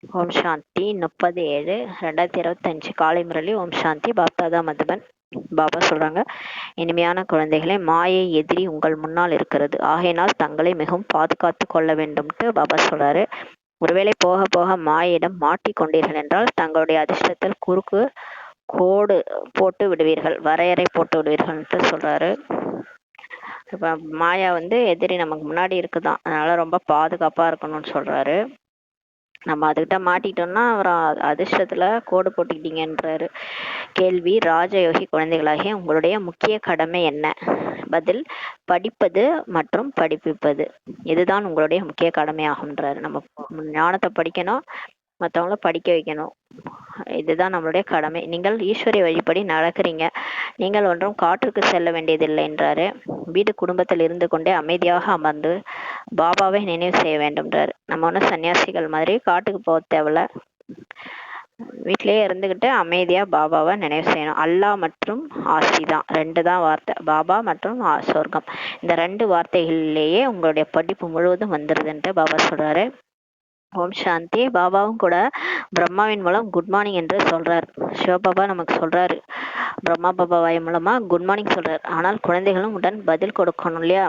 ஓம் சாந்தி 30/7/2025 காலை முரளி. ஓம் சாந்தி. பாப்தாதா மதுபன். பாபா சொல்றாங்க, இனிமையான குழந்தைகளே, மாயை எதிரி உங்கள் முன்னால் இருக்கிறது. ஆகையினால் தங்களை மிகவும் பாதுகாத்து கொள்ள வேண்டும்ட்டு பாபா சொல்றாரு. ஒருவேளை போக போக மாயிடம் மாட்டிக்கொண்டீர்கள் என்றால் தங்களுடைய அதிர்ஷ்டத்தில் குறுக்கு கோடு போட்டு விடுவீர்கள், வரையறை போட்டு விடுவீர்கள்ட்டு சொல்றாரு. இப்போ மாயா எதிரி நமக்கு முன்னாடி இருக்குதான், அதனால ரொம்ப பாதுகாப்பா இருக்கணும்னு சொல்றாரு. நம்ம அதுகிட்ட மாட்டிட்டோம்னா அப்புறம் அதிர்ஷ்டத்துல கோடு போட்டுக்கிட்டீங்கன்றாரு. கேள்வி: ராஜயோகி குழந்தைகளாகிய உங்களுடைய முக்கிய கடமை என்ன? பதில்: படிப்பது மற்றும் படிப்பிப்பது. இதுதான் உங்களுடைய முக்கிய கடமையாகும்ன்றாரு. நம்ம ஞானத்தை படிக்கணும், மற்றவங்கள படிக்க வைக்கணும். இதுதான் நம்மளுடைய கடமை. நீங்கள் ஈஸ்வரிய வழிபடி நடக்கிறீங்க. நீங்கள் ஒன்றும் காற்றுக்கு செல்ல வேண்டியதில்லை என்றாரு. வீடு குடும்பத்தில் இருந்து கொண்டே அமைதியாக அமர்ந்து பாபாவை நினைவு செய்ய வேண்டும்ன்றாரு. நம்ம ஒன்றும் சன்னியாசிகள் மாதிரி காட்டுக்கு போக தேவையில்ல, வீட்டிலேயே இருந்துகிட்டு அமைதியா பாபாவை நினைவு செய்யணும். அல்லாஹ் மற்றும் ஆசி தான், ரெண்டு தான் வார்த்தை, பாபா மற்றும் சொர்க்கம். இந்த ரெண்டு வார்த்தைகளிலேயே உங்களுடைய படிப்பு முழுவதும் வந்துருதுன்ட்டு பாபா சொல்றாரு. ஓம் சாந்தி. பாபாவும் கூட பிரம்மாவின் மூலம் குட் மார்னிங் என்று சொல்றார். சிவபாபா நமக்கு சொல்றாரு, பிரம்மா பாபா வாய் மூலமா குட் மார்னிங் சொல்றாரு. ஆனால் குழந்தைகளும் உடன் பதில் கொடுக்கணும் இல்லையா?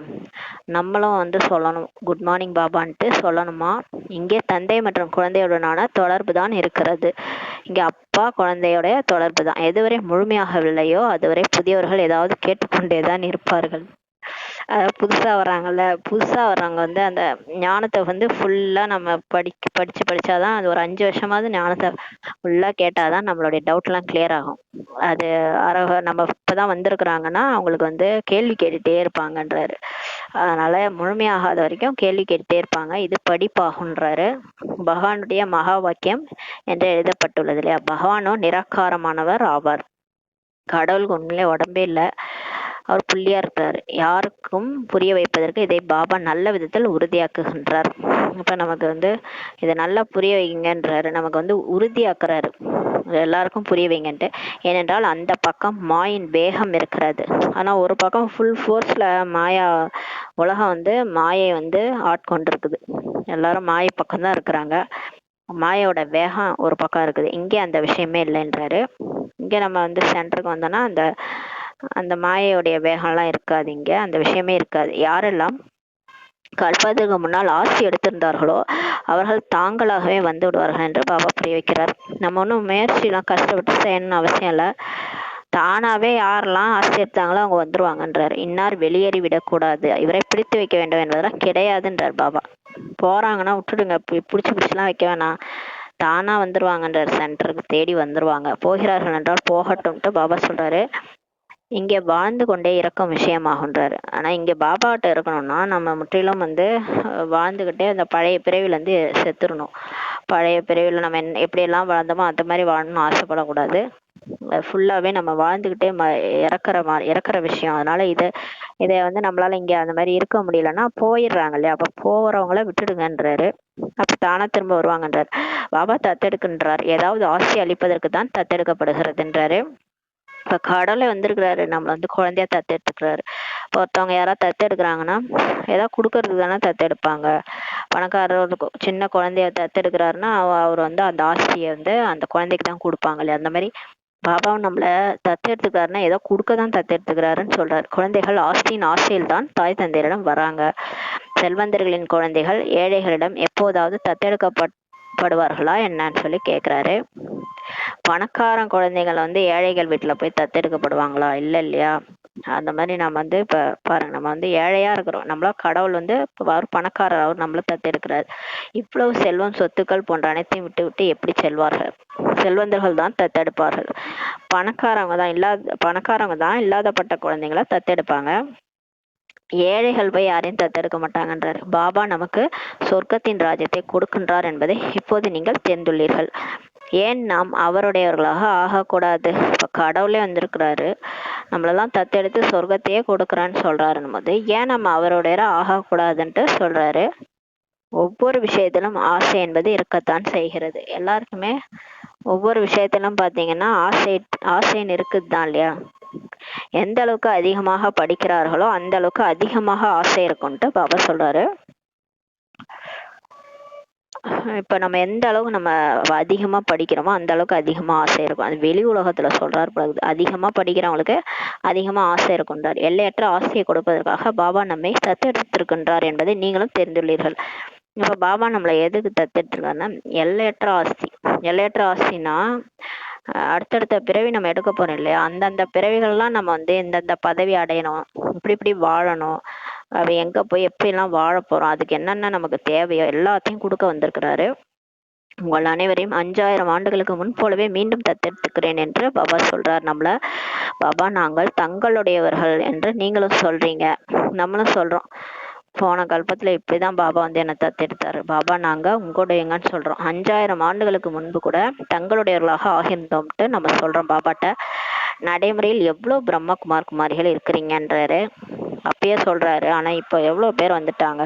நம்மளும் சொல்லணும், குட் மார்னிங் பாபான்ட்டு சொல்லணுமா. இங்கே தந்தை மற்றும் குழந்தையுடனான தொடர்பு தான் இருக்கிறது. இங்கே அப்பா குழந்தையோடைய தொடர்பு தான். எதுவரை முழுமையாகவில்லையோ அதுவரை புதியவர்கள் ஏதாவது கேட்டுக்கொண்டேதான் இருப்பார்கள். புதுசா வர்றவங்க அந்த ஞானத்தை ஃபுல்லா நம்ம படிச்சாதான், அது ஒரு 5 வருஷமாவது ஞானத்தை ஃபுல்லா கேட்டாதான் நம்மளுடைய டவுட் எல்லாம் கிளியர் ஆகும். அது நம்ம இப்பதான் வந்திருக்கிறாங்கன்னா அவங்களுக்கு கேள்வி கேட்டுட்டே இருப்பாங்கன்றாரு. அதனால முழுமையாகாத வரைக்கும் கேள்வி கேட்டுட்டே இருப்பாங்க. இது படிப்பாகுன்றாரு. பகவானுடைய மகா வாக்கியம் என்று எழுதப்பட்டுள்ளது இல்லையா? பகவானோ நிராகாரமானவர் ஆவார். கடவுளுக்கு உண்மையிலே உடம்பே இல்லை, அவர் புள்ளியா இருக்கிறார். யாருக்கும் புரிய வைப்பதற்கு இதை பாபா நல்ல விதத்தில் உறுதியாக்குகின்றார். இப்ப நமக்கு இதை நல்லா புரிய வைங்கன்றாரு. நமக்கு உறுதியாக்குறாரு, எல்லாருக்கும் புரிய வைங்கன்ட்டு. ஏனென்றால் அந்த பக்கம் மாயின் வேகம் இருக்கிறது. ஆனா ஒரு பக்கம் ஃபுல் ஃபோர்ஸ்ல மாயா உலகம் மாயை ஆட்கொண்டிருக்குது. எல்லாரும் மாயை பக்கம் தான் இருக்கிறாங்க. மாயோட வேகம் ஒரு பக்கம் இருக்குது. இங்கே அந்த விஷயமே இல்லைன்றாரு. இங்க நம்ம சென்டருக்கு வந்தோம்னா அந்த மாயையுடைய வேகம்லாம் இருக்காது. இங்க அந்த விஷயமே இருக்காது. யாரெல்லாம் கல்பத்துக்கு முன்னால் ஆசி எடுத்திருந்தார்களோ அவர்கள் தாங்களாகவே வந்து விடுவார்கள் என்று பாபா புரிய வைக்கிறார். நம்ம ஒன்றும் முயற்சிலாம் கஷ்டப்பட்டு செய்யணும்னு அவசியம் இல்லை. தானாவே யாரெல்லாம் ஆசி எடுத்தாங்களோ அவங்க வந்துருவாங்கன்றாரு. இன்னார் வெளியேறி விடக்கூடாது, இவரை பிடித்து வைக்க வேண்டும் என்பதெல்லாம் கிடையாதுன்றார் பாபா. போறாங்கன்னா விட்டுடுங்க, பிடிச்சிலாம் வைக்க வேணாம், தானா வந்துருவாங்கன்றார். சென்டருக்கு தேடி வந்துருவாங்க. போகிறார்கள் என்றால் போகட்டும்ட்டு பாபா சொல்றாரு. இங்கே வாழ்ந்து கொண்டே இருக்கும் விஷயமாகுன்றாரு. ஆனா இங்க பாபாட்ட இருக்கணும்னா நம்ம முற்றிலும் வாழ்ந்துகிட்டே அந்த பழைய பிறவில செத்துடணும். பழைய பிறவில நம்ம எப்படியெல்லாம் வாழ்ந்தோமோ அந்த மாதிரி வாழணும்னு ஆசைப்படக்கூடாது. ஃபுல்லாவே நம்ம வாழ்ந்துகிட்டே இறக்குற விஷயம். அதனால இதை நம்மளால இங்க அந்த மாதிரி இருக்க முடியலன்னா போயிடுறாங்க இல்லையா? அப்ப போறவங்கள விட்டுடுங்கன்றாரு. அப்ப தானா திரும்ப வருவாங்கன்றாரு. பாபா தத்தெடுக்கின்றார். ஏதாவது ஆசை அளிப்பதற்கு தான் தத்தெடுக்கப்படுகிறதுன்றாரு. இப்ப கடவுளே வந்திருக்கிறாரு, நம்மள குழந்தையா தத்தெடுத்துக்கிறாரு. இப்போ ஒருத்தவங்க யாராவது தத்தெடுக்கிறாங்கன்னா ஏதாவது கொடுக்கறதுக்கு தானே தத்தெடுப்பாங்க. பணக்காரர் சின்ன குழந்தைய தத்தெடுக்கிறாருன்னா அவர் அந்த ஆசையை அந்த குழந்தைக்கு தான் கொடுப்பாங்க இல்லையா? அந்த மாதிரி பாபாவும் நம்மள தத்தெடுத்துக்கிறாருன்னா ஏதோ கொடுக்கதான் தத்தெடுத்துக்கிறாருன்னு சொல்றாரு. குழந்தைகள் ஆஸ்தியின் ஆசையில் தான் தாய் தந்தையரிடம் வராங்க. செல்வந்தர்களின் குழந்தைகள் ஏழைகளிடம் எப்போதாவது தத்தெடுக்கப்படுவார்களா என்னன்னு சொல்லி கேட்கிறாரு. பணக்காரன் குழந்தைகள் ஏழைகள் வீட்டுல போய் தத்தெடுக்கப்படுவாங்களா? இல்லை இல்லையா? அந்த மாதிரி நம்ம இப்ப பாருங்க, நம்ம ஏழையா இருக்கிறோம், நம்மள கடவுள் அவர் பணக்காரர், அவர் நம்மள தத்தெடுக்கிறார். இவ்வளவு செல்வம் சொத்துக்கள் போன்ற அனைத்தையும் விட்டு விட்டு எப்படி செல்வார்கள்? செல்வந்தர்கள் தான் தத்தெடுப்பார்கள். பணக்காரங்க தான் இல்லாதப்பட்ட குழந்தைங்களை தத்தெடுப்பாங்க. ஏழைகள் போய் யாரையும் தத்தெடுக்க மாட்டாங்கன்றார். பாபா நமக்கு சொர்க்கத்தின் ராஜ்யத்தை கொடுக்கின்றார் என்பதை இப்போது நீங்கள் தெரிந்துள்ளீர்கள். ஏன் நாம் அவருடையவர்களாக ஆகக்கூடாது? இப்ப கடவுளே வந்திருக்கிறாரு, நம்மளெல்லாம் தத்தெடுத்து சொர்க்கத்தையே கொடுக்குறான்னு சொல்றாருன்னும் போது ஏன் நம்ம அவருடைய ஆகக்கூடாதுன்ட்டு சொல்றாரு. ஒவ்வொரு விஷயத்திலும் ஆசை என்பது இருக்கத்தான் செய்கிறது. எல்லாருக்குமே ஒவ்வொரு விஷயத்திலும் பாத்தீங்கன்னா ஆசைன்னு இருக்குதுதான் இல்லையா? எந்த அளவுக்கு அதிகமாக படிக்கிறார்களோ அந்த அளவுக்கு அதிகமாக ஆசை இருக்கும்ட்டு பாபா சொல்றாரு. இப்போ நம்ம எந்த அளவுக்கு நம்ம அதிகமாக படிக்கிறோமோ அந்த அளவுக்கு அதிகமாக ஆசை இருக்கும். அது வெளி உலகத்தில் சொல்கிறார் பிறகு அதிகமாக படிக்கிறவங்களுக்கு அதிகமாக ஆசை இருக்குன்றார். எல்லையற்ற ஆசையை கொடுப்பதற்காக பாபா நம்மை தத்தெடுத்திருக்கின்றார் என்பதை நீங்களும் தெரிந்துள்ளீர்கள். இப்போ பாபா நம்மளை எதுக்கு தத்தெடுத்துருக்காருன்னா எல்லையற்ற ஆஸ்தி. எல்லையற்ற ஆஸ்தினா அடுத்தடுத்த பிறவி நம்ம எடுக்க போறோம் இல்லையா, அந்தந்த பிறவிகள்லாம் நம்ம வந்து இந்தந்த பதவி அடையணும், இப்படி இப்படி வாழணும், அவ எங்க போய் எப்படிலாம் வாழ போறோம், அதுக்கு என்னென்ன நமக்கு தேவையோ எல்லாத்தையும் கொடுக்க வந்திருக்கிறாரு. உங்கள் அனைவரையும் 5000 ஆண்டுகளுக்கு முன் போலவே மீண்டும் தத்தெடுத்துக்கிறேன் என்று பாபா சொல்றார் நம்மள. பாபா நாங்கள் தங்களுடையவர்கள் என்று நீங்களும் சொல்றீங்க, நம்மளும் சொல்றோம். போன கல்பத்துல இப்படிதான் பாபா வந்து என்னை தத்தெடுத்தாரு. பாபா நாங்க உங்களுடையங்கன்னு சொல்றோம். 5000 ஆண்டுகளுக்கு முன்பு கூட தங்களுடையவர்களாக ஆகியிருந்தோம்ட்டு நம்ம சொல்றோம் பாபாட்ட. நடைமுறையில் எவ்வளவு பிரம்மகுமார் குமாரிகள் இருக்கிறீங்கன்றாரு, அப்பயே சொல்றாரு. ஆனா இப்போ எவ்வளவு பேர் வந்துட்டாங்க.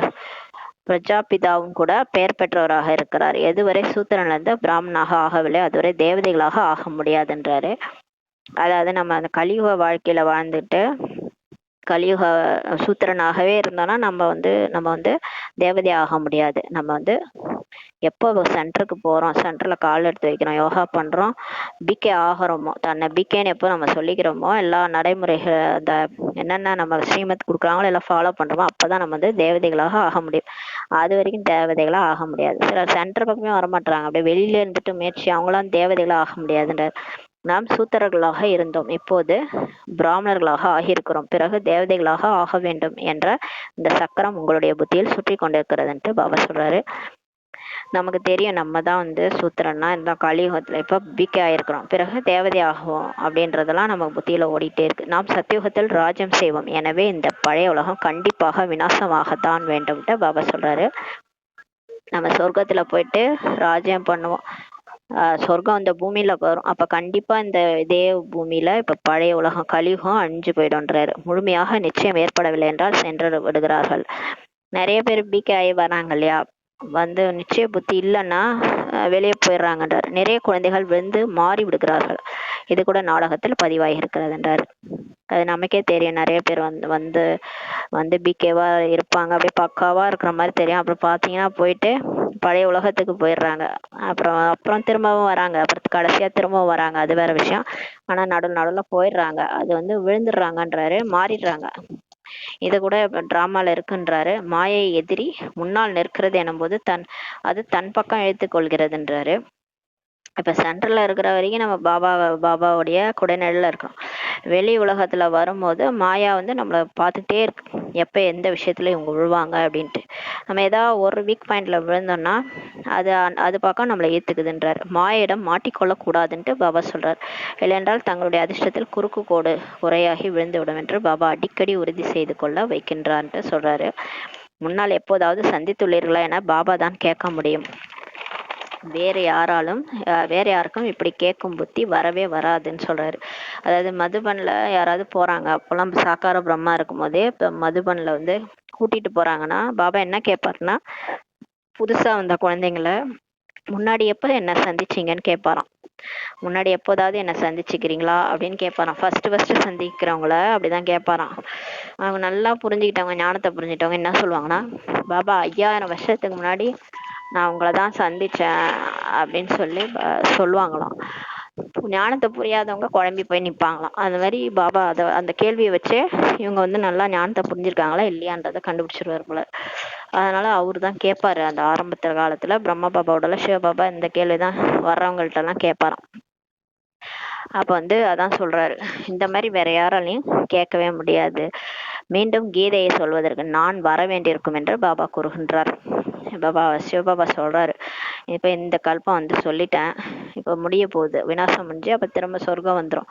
பிரஜாபிதாவும் கூட பெயர் பெற்றவராக இருக்கிறார். எதுவரை சூத்திரன்ல இருந்து பிராமணாக ஆகவில்லை அதுவரை தேவதைகளாக ஆக முடியாதுன்றாரு. அதாவது நம்ம அந்த கலியுக வாழ்க்கையில வாழ்ந்துட்டு கலியுக சூத்திரனாகவே இருந்தோம்னா நம்ம வந்து தேவதை ஆக முடியாது. நம்ம வந்து எப்போ சென்டருக்கு போறோம், சென்டர்ல கால் எடுத்து வைக்கிறோம், யோகா பண்றோம், பிகே ஆகிறோமோ, தன்னை பிகேன்னு எப்போ நம்ம சொல்லிக்கிறோமோ, எல்லா நடைமுறைகள் அந்த என்னென்ன நம்ம ஸ்ரீமத் கொடுக்குறாங்களோ எல்லாம் ஃபாலோ பண்றோமோ, அப்பதான் நம்ம வந்து தேவதைகளாக ஆக முடியும். அது வரைக்கும் தேவதைகளா ஆக முடியாது. சிலர் சென்டர் பக்கமே வரமாட்டாங்க, அப்படியே வெளியில இருந்துட்டு முயற்சி, அவங்களாம் தேவதைகளா ஆக முடியாதுன்றார். நாம் சூத்திரர்களாக இருந்தோம், இப்போது பிராமணர்களாக ஆகியிருக்கிறோம், பிறகு தேவதைகளாக ஆக வேண்டும் என்ற இந்த சக்கரம் உங்களுடைய புத்தியில் சுற்றி கொண்டிருக்கிறதுன்ட்டு பாபா சொல்றாரு. நமக்கு தெரியும் நம்ம தான் வந்து சூத்திரன்னா இந்த கலியுகத்துல இப்ப பிகே ஆயிருக்கிறோம், பிறகு தேவதை ஆகும் அப்படின்றதெல்லாம் நம்ம புத்தியில ஓடிட்டே இருக்கு. நாம் சத்தியுகத்தில் ராஜ்யம் செய்வோம், எனவே இந்த பழைய உலகம் கண்டிப்பாக விநாசமாகத்தான் வேண்டும்ட்டு பாபா சொல்றாரு. நம்ம சொர்க்கத்துல போயிட்டு ராஜ்யம் பண்ணுவோம், சொர்க்கம் இந்த பூமியில வரும், அப்ப கண்டிப்பா இந்த இதே பூமியில இப்ப பழைய உலகம் கலியுகம் அழிஞ்சு போயிடும்ன்றாரு. முழுமையாக நிச்சயம் ஏற்படவில்லை என்றால் சென்று விடுகிறார்கள். நிறைய பேர் பிகே ஆகி வராங்க இல்லையா, வந்து நிச்சய புத்தி இல்லைன்னா வெளியே போயிடுறாங்கன்றார். நிறைய குழந்தைகள் வந்து மாறி விடுகிறார்கள், இது கூட நாடகத்தில் பதிவாகி இருக்கிறதுன்றார். அது நமக்கே தெரியும், நிறைய பேர் வந்து வந்து வந்து பிகேவா இருப்பாங்க, அப்படியே பக்காவா இருக்கிற மாதிரி தெரியும், அப்புறம் பார்த்தீங்கன்னா போயிட்டு பழைய உலகத்துக்கு போயிடுறாங்க, அப்புறம் அப்புறம் திரும்பவும் வராங்க, அப்புறம் கடைசியா திரும்பவும் வராங்க, அது வேற விஷயம். ஆனா நடுவில் போயிடுறாங்க, அது வந்து விழுந்துடுறாங்கன்றாரு, மாறிடுறாங்க. இது கூட டிராமால இருக்குன்றாரு. மாயை எதிரி முன்னால் நிற்கிறது எனும் போது அது தன் பக்கம் இழுத்து கொள்கிறதுன்றாரு. இப்ப சென்ட்ரல்ல இருக்கிற வரைக்கும் நம்ம பாபாவுடைய குடைநிழல்ல இருக்கோம். வெளி உலகத்துல வரும்போது மாயா வந்து நம்மளை பார்த்துட்டே இருக்கு, எப்ப எந்த விஷயத்துல இவங்க விழுவாங்க அப்படின்ட்டு. நம்ம ஏதாவது ஒரு வீக் பாயிண்ட்ல விழுந்தோம்னா அது பக்கம் நம்மளை ஏத்துக்குதுன்றாரு. மாயிடம் மாட்டிக்கொள்ள கூடாதுன்ட்டு பாபா சொல்றாரு. இல்லையென்றால் தங்களுடைய அதிர்ஷ்டத்தில் குறுக்கு கோடு குறையாகி விழுந்து விடும் என்று பாபா அடிக்கடி உறுதி செய்து கொள்ள வைக்கின்றான்ட்டு சொல்றாரு. முன்னால் எப்போதாவது சந்தித்துள்ளீர்களா என பாபா தான் கேட்க முடியும், வேற யாருக்கும் இப்படி கேட்கும் புத்தி வரவே வராதுன்னு சொல்றாரு. அதாவது மதுபன்ல யாராவது போறாங்க, அப்பெல்லாம் சாக்கார பிரம்மா இருக்கும் போதே இப்ப மதுபன்ல வந்து கூட்டிட்டு போறாங்கன்னா பாபா என்ன கேட்பாருன்னா, புதுசா வந்த குழந்தைங்கள முன்னாடி எப்ப என்ன சந்திச்சீங்கன்னு கேட்பாராம். முன்னாடி எப்போதாவது என்ன சந்திச்சுக்கிறீங்களா அப்படின்னு கேட்பாராம். ஃபர்ஸ்ட் சந்திக்கிறவங்கள அப்படிதான் கேட்பாராம். அவங்க நல்லா புரிஞ்சுக்கிட்டவங்க, ஞானத்தை புரிஞ்சுக்கிட்டவங்க என்ன சொல்லுவாங்கன்னா, பாபா 5000 வருஷத்துக்கு முன்னாடி நான் உங்களை தான் சந்திச்சேன் அப்படின்னு சொல்லி சொல்லுவாங்களாம். ஞானத்தை புரியாதவங்க குழம்பி போய் நிற்பாங்களாம். அந்த மாதிரி பாபா அந்த கேள்வியை வச்சு இவங்க வந்து நல்லா ஞானத்தை புரிஞ்சிருக்காங்களா இல்லையான்றதை கண்டுபிடிச்சிருவாரு போல. அதனால அவரு தான் கேட்பாரு அந்த ஆரம்பத்துல காலத்துல பிரம்ம பாபாவோட சிவபாபா இந்த கேள்விதான் வர்றவங்கள்ட்ட எல்லாம் கேட்பாராம். அப்ப வந்து அதான் சொல்றாரு, இந்த மாதிரி வேற யாராலையும் கேட்கவே முடியாது. மீண்டும் கீதையை சொல்வதற்கு நான் வர வேண்டியிருக்கும் என்று பாபா கூறுகின்றார். சிவபாபா சொல்றாரு, இப்ப இந்த கல்பம் வந்து சொல்லிட்டேன், இப்ப முடிய போகுது, விநாசம் முடிஞ்சு அப்ப திரும்ப சொர்க்கம் வந்துடும்,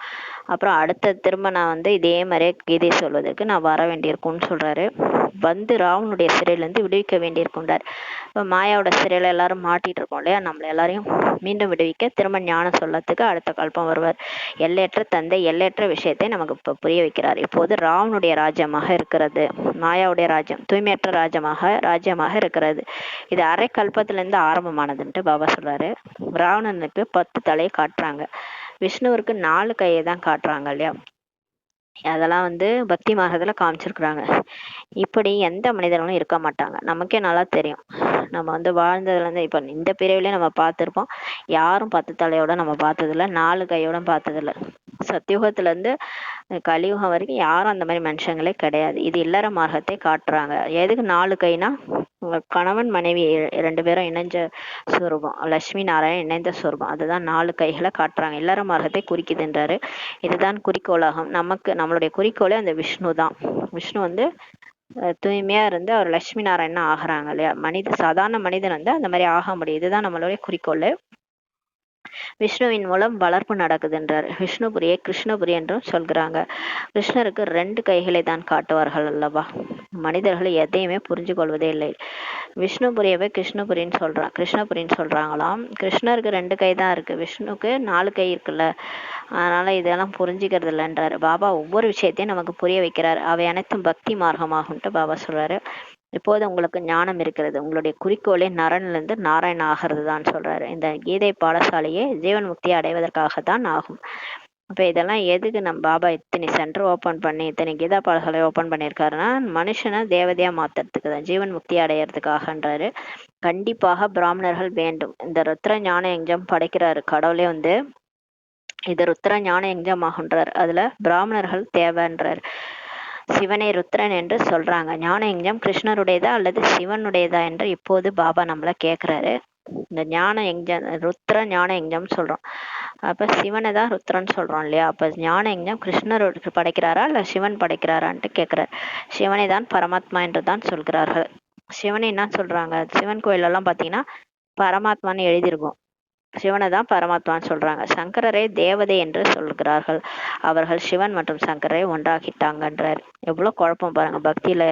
அப்புறம் அடுத்த திரும்ப நான் வந்து இதே மாதிரியே கீதை சொல்வதற்கு நான் வர வேண்டியிருக்கும்னு சொல்றாரு. வந்து ராவனுடைய சிறையிலேருந்து விடுவிக்க வேண்டியிருக்குன்றார். இப்போ மாயாவோட சிறையில எல்லாரும் மாட்டிட்டு இருக்கோம் இல்லையா, நம்மள எல்லாரையும் மீண்டும் விடுவிக்க திரும்ப ஞானம் சொல்லத்துக்கு அடுத்த கல்பம் வருவார். எல்லையற்ற தந்தை எல்லையற்ற விஷயத்தை நமக்கு இப்போ புரிய வைக்கிறார். இப்போது ராவனுடைய ராஜ்யமாக இருக்கிறது, மாயாவுடைய ராஜ்யம் தூய்மையற்ற ராஜ்யமாக இருக்கிறது. இது அரை கல்பத்திலிருந்து ஆரம்பமானதுன்ட்டு பாபா சொல்றாரு. ராவணனுக்கு 10 தலையை காட்டுறாங்க, விஷ்ணுவிற்கு 4 கையை தான் காட்டுறாங்க இல்லையா, அதெல்லாம் வந்து பக்தி மார்க்கத்துல காமிச்சிருக்கிறாங்க. இப்படி எந்த மனிதர்களும் இருக்க மாட்டாங்க, நமக்கே நல்லா தெரியும். நம்ம வந்து வாழ்ந்ததுலேருந்து இப்போ இந்த பிரிவிலே நம்ம பார்த்துருப்போம். யாரும் 10 தலையோட நம்ம பார்த்ததில்ல, 4 கையோட பார்த்ததில்ல. சத்தியுகத்துலேருந்து கலியுகம் வரைக்கும் யாரும் அந்த மாதிரி மனுஷங்களே கிடையாது. இது இல்லற மார்க்கத்தை காட்டுறாங்க. எதுக்கு 4 கைனா, கணவன் மனைவி 2 பேரும் இணைஞ்ச சொரூபம், லட்சுமி நாராயணன் இணைந்த சொரூபம், அதுதான் 4 கைகளை காட்டுறாங்க. இல்லற மார்க்கத்தை குறிக்குதுன்றாரு. இதுதான் குறிக்கோளாகும். நம்மளுடைய குறிக்கோளே அந்த விஷ்ணு தான். விஷ்ணு வந்து தூய்மையா இருந்து அவர் லட்சுமி நாராயணன் ஆகிறாங்க இல்லையா. சாதாரண மனிதன் வந்து அந்த மாதிரி ஆக முடியும். இதுதான் நம்மளுடைய குறிக்கோள். விஷ்ணுவின் மூலம் வளர்ப்பு நடக்குதுன்றார். விஷ்ணுபுரியை கிருஷ்ணபுரி என்றும் சொல்கிறாங்க. கிருஷ்ணருக்கு 2 கைகளை தான் காட்டுவார்கள் அல்லவா. மனிதர்கள் எதையுமே புரிஞ்சு கொள்வதே இல்லை. விஷ்ணுபுரியவே கிருஷ்ணபுரின்னு சொல்றாங்களாம். கிருஷ்ணருக்கு 2 கை தான் இருக்கு, விஷ்ணுக்கு 4 கை இருக்குல்ல. அதனால இதெல்லாம் புரிஞ்சுக்கிறது இல்லைன்றாரு. பாபா ஒவ்வொரு விஷயத்தையும் நமக்கு புரிய வைக்கிறார். அவை அனைத்தும் பக்தி மார்க்கமாகும்ட்டு பாபா சொல்றாரு. இப்போது உங்களுக்கு ஞானம் இருக்கிறது. உங்களுடைய குறிக்கோளே நரனிலிருந்து நாராயண ஆகிறது தான் சொல்றாரு. இந்த கீதை பாடசாலையே ஜீவன் முக்தியை அடைவதற்காகத்தான் ஆகும். அப்ப இதெல்லாம் எதுக்கு நம்ம பாபா இத்தனை சென்டர் ஓபன் பண்ணி இத்தனை கீதா பாடசாலை ஓபன் பண்ணியிருக்காருன்னா, மனுஷனை தேவதையா மாத்துறதுக்கு தான், ஜீவன் முக்தி அடையிறதுக்காகன்றாரு. கண்டிப்பாக பிராமணர்கள் வேண்டும். இந்த ருத்ர ஞான யஜ்ஞம் படைக்கிறாரு கடவுளே வந்து, இது ருத்ர ஞான யஜ்ஞம் ஆகுன்றார். அதுல பிராமணர்கள் தேவைன்றார். சிவனை ருத்ரன் என்று சொல்றாங்க. ஞான யஜ்ஞம் கிருஷ்ணருடையதா அல்லது சிவனுடையதா என்று இப்போது பாபா நம்மள கேக்குறாரு. இந்த ஞான யஜ்ஞம், ருத்ர ஞான யஜ்ஞம் சொல்றோம். அப்ப சிவனை தான் ருத்ரன் சொல்றோம் இல்லையா. அப்ப ஞான யஜ்ஞம் கிருஷ்ணர் படைக்கிறாரா இல்ல சிவன் படைக்கிறாரான்ட்டு கேக்குறாரு. சிவனை தான் பரமாத்மா என்று தான் சொல்கிறார்கள். சிவனை என்ன சொல்றாங்க, சிவன் கோயில் எல்லாம் பாத்தீங்கன்னா பரமாத்மான்னு எழுதியிருக்கும். சிவனை தான் பரமாத்மான்னு சொல்றாங்க. சங்கரரை தேவதை என்று சொல்கிறார்கள். அவர்கள் சிவன் மற்றும் சங்கரை ஒன்றாக்கிட்டாங்கன்றார். எவ்வளவு குழப்பம் பாருங்க பக்தியில.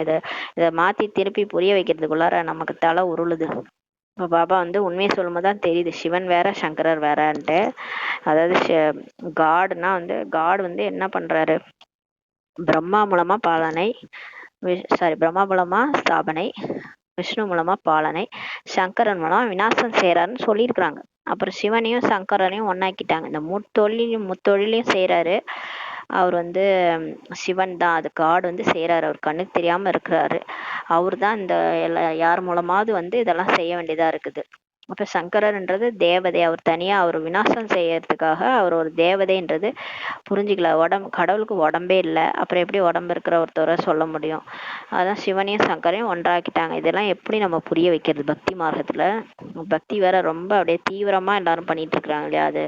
இதை மாத்தி திருப்பி புரிய வைக்கிறதுக்குள்ளார நமக்கு தலை உருளுது. இப்போ பாபா வந்து உண்மையை சொல்லும்போது தான் தெரியுது, சிவன் வேற சங்கரர் வேறன்ட்டு. அதாவது காடுனா வந்து காட் வந்து என்ன பண்றாரு, பிரம்மா மூலமா பாலனை, பிரம்மா மூலமா ஸ்தாபனை, விஷ்ணு மூலமா பாலனை, சங்கரன் மூலமா விநாசம் செய்யறாருன்னு சொல்லியிருக்கிறாங்க. அப்புறம் சிவனையும் சங்கரனையும் ஒன்னாக்கிட்டாங்க. இந்த முத்தொழிலையும் செய்யறாரு அவர் வந்து. சிவன் தான், அது காடு வந்து செய்யறாரு. அவர் கண்ணுக்கு தெரியாம இருக்கிறாரு. அவர் தான் இந்த யார் மூலமாவது வந்து இதெல்லாம் செய்ய வேண்டியதா இருக்குது. அப்ப சங்கரர்ன்றது தேவதை. அவர் தனியா அவர் விநாசம் செய்யறதுக்காக அவர் ஒரு தேவதைன்றது புரிஞ்சுக்கல. கடவுளுக்கு உடம்பே இல்லை, அப்புறம் எப்படி உடம்பு இருக்கிற ஒருத்தரை சொல்ல முடியும். அதான் சிவனையும் சங்கரையும் ஒன்றாக்கிட்டாங்க. இதெல்லாம் எப்படி நம்ம புரிய வைக்கிறது பக்தி மார்க்கத்துல. பக்தி வேற ரொம்ப அப்படியே தீவிரமா எல்லாரும் பண்ணிட்டு இருக்கிறாங்க இல்லையா.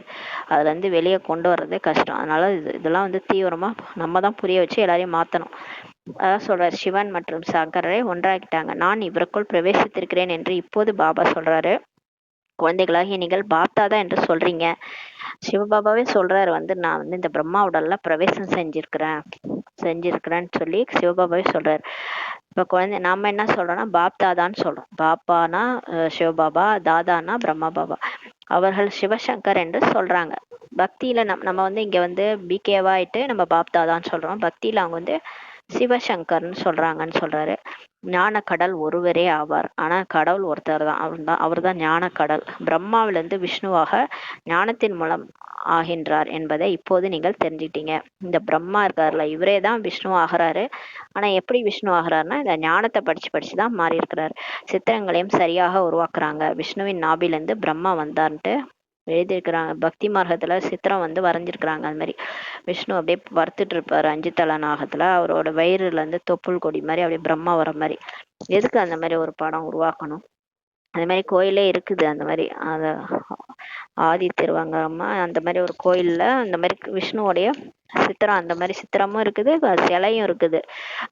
அதுல இருந்து வெளியே கொண்டு வர்றதே கஷ்டம். அதனால இதெல்லாம் வந்து தீவிரமா நம்ம தான் புரிய வச்சு எல்லாரையும் மாத்தணும். அதான் சொல்றாரு, சிவன் மற்றும் சங்கரரை ஒன்றாக்கிட்டாங்க. நான் இவருக்குள் பிரவேசித்திருக்கிறேன் என்று இப்போது பாபா சொல்றாரு. குழந்தைகளாகிய நீங்கள் பாப்தாதா என்று சொல்றீங்க. சிவபாபாவே சொல்றாரு வந்து, நான் வந்து இந்த பிரம்மா உடல்ல பிரவேசம் செஞ்சிருக்கிறேன்னு சொல்லி சிவபாபாவே சொல்றாரு. இப்ப குழந்தை நாம என்ன சொல்றோம்னா பாப்தாதான்னு சொல்றோம். பாப்பானா சிவபாபா, தாதானா பிரம்மா பாபா. அவர்கள் சிவசங்கர் என்று சொல்றாங்க. பக்தியில நம்ம வந்து இங்க வந்து பிகேவாயிட்டு நம்ம பாப்தாதான்னு சொல்றோம். பக்தியில அவங்க வந்து சிவசங்கர்னு சொல்றாங்கன்னு சொல்றாரு. ஞான கடல் ஒருவரே ஆவார். ஆனா கடவுள் ஒருத்தர் தான். அவர் தான் ஞான கடல். பிரம்மாவிலிருந்து விஷ்ணுவாக ஞானத்தின் மூலம் ஆகின்றார் என்பதை இப்போது நீங்கள் தெரிஞ்சுக்கிட்டீங்க. இந்த பிரம்மா இருக்காருல, இவரே தான் விஷ்ணு ஆகிறாரு. ஆனா எப்படி விஷ்ணு ஆகிறாருன்னா, இந்த ஞானத்தை படிச்சுதான் மாறி இருக்கிறாரு. சித்திரங்களையும் சரியாக உருவாக்குறாங்க. விஷ்ணுவின் நாபிலிருந்து பிரம்மா வந்தார்ன்ட்டு எழுதியிருக்கிறாங்க. பக்தி மார்க்கத்துல சித்திரம் வந்து வரைஞ்சிருக்கிறாங்க. அது மாதிரி விஷ்ணு அப்படியே வறுத்துட்டு இருப்பாரு 5 தலை நாகத்துல. அவரோட வயிறுல இருந்து தொப்புள் கொடி மாதிரி அப்படியே பிரம்மா வர மாதிரி. எதுக்கு அந்த மாதிரி ஒரு படம் உருவாக்கணும்? அந்த மாதிரி கோயிலே இருக்குது. அந்த மாதிரி அத ஆதி திருவங்கரமா அந்த மாதிரி ஒரு கோயில்ல அந்த மாதிரி விஷ்ணுவோடைய சித்திரம், அந்த மாதிரி சித்திரமும் இருக்குது, சிலையும் இருக்குது.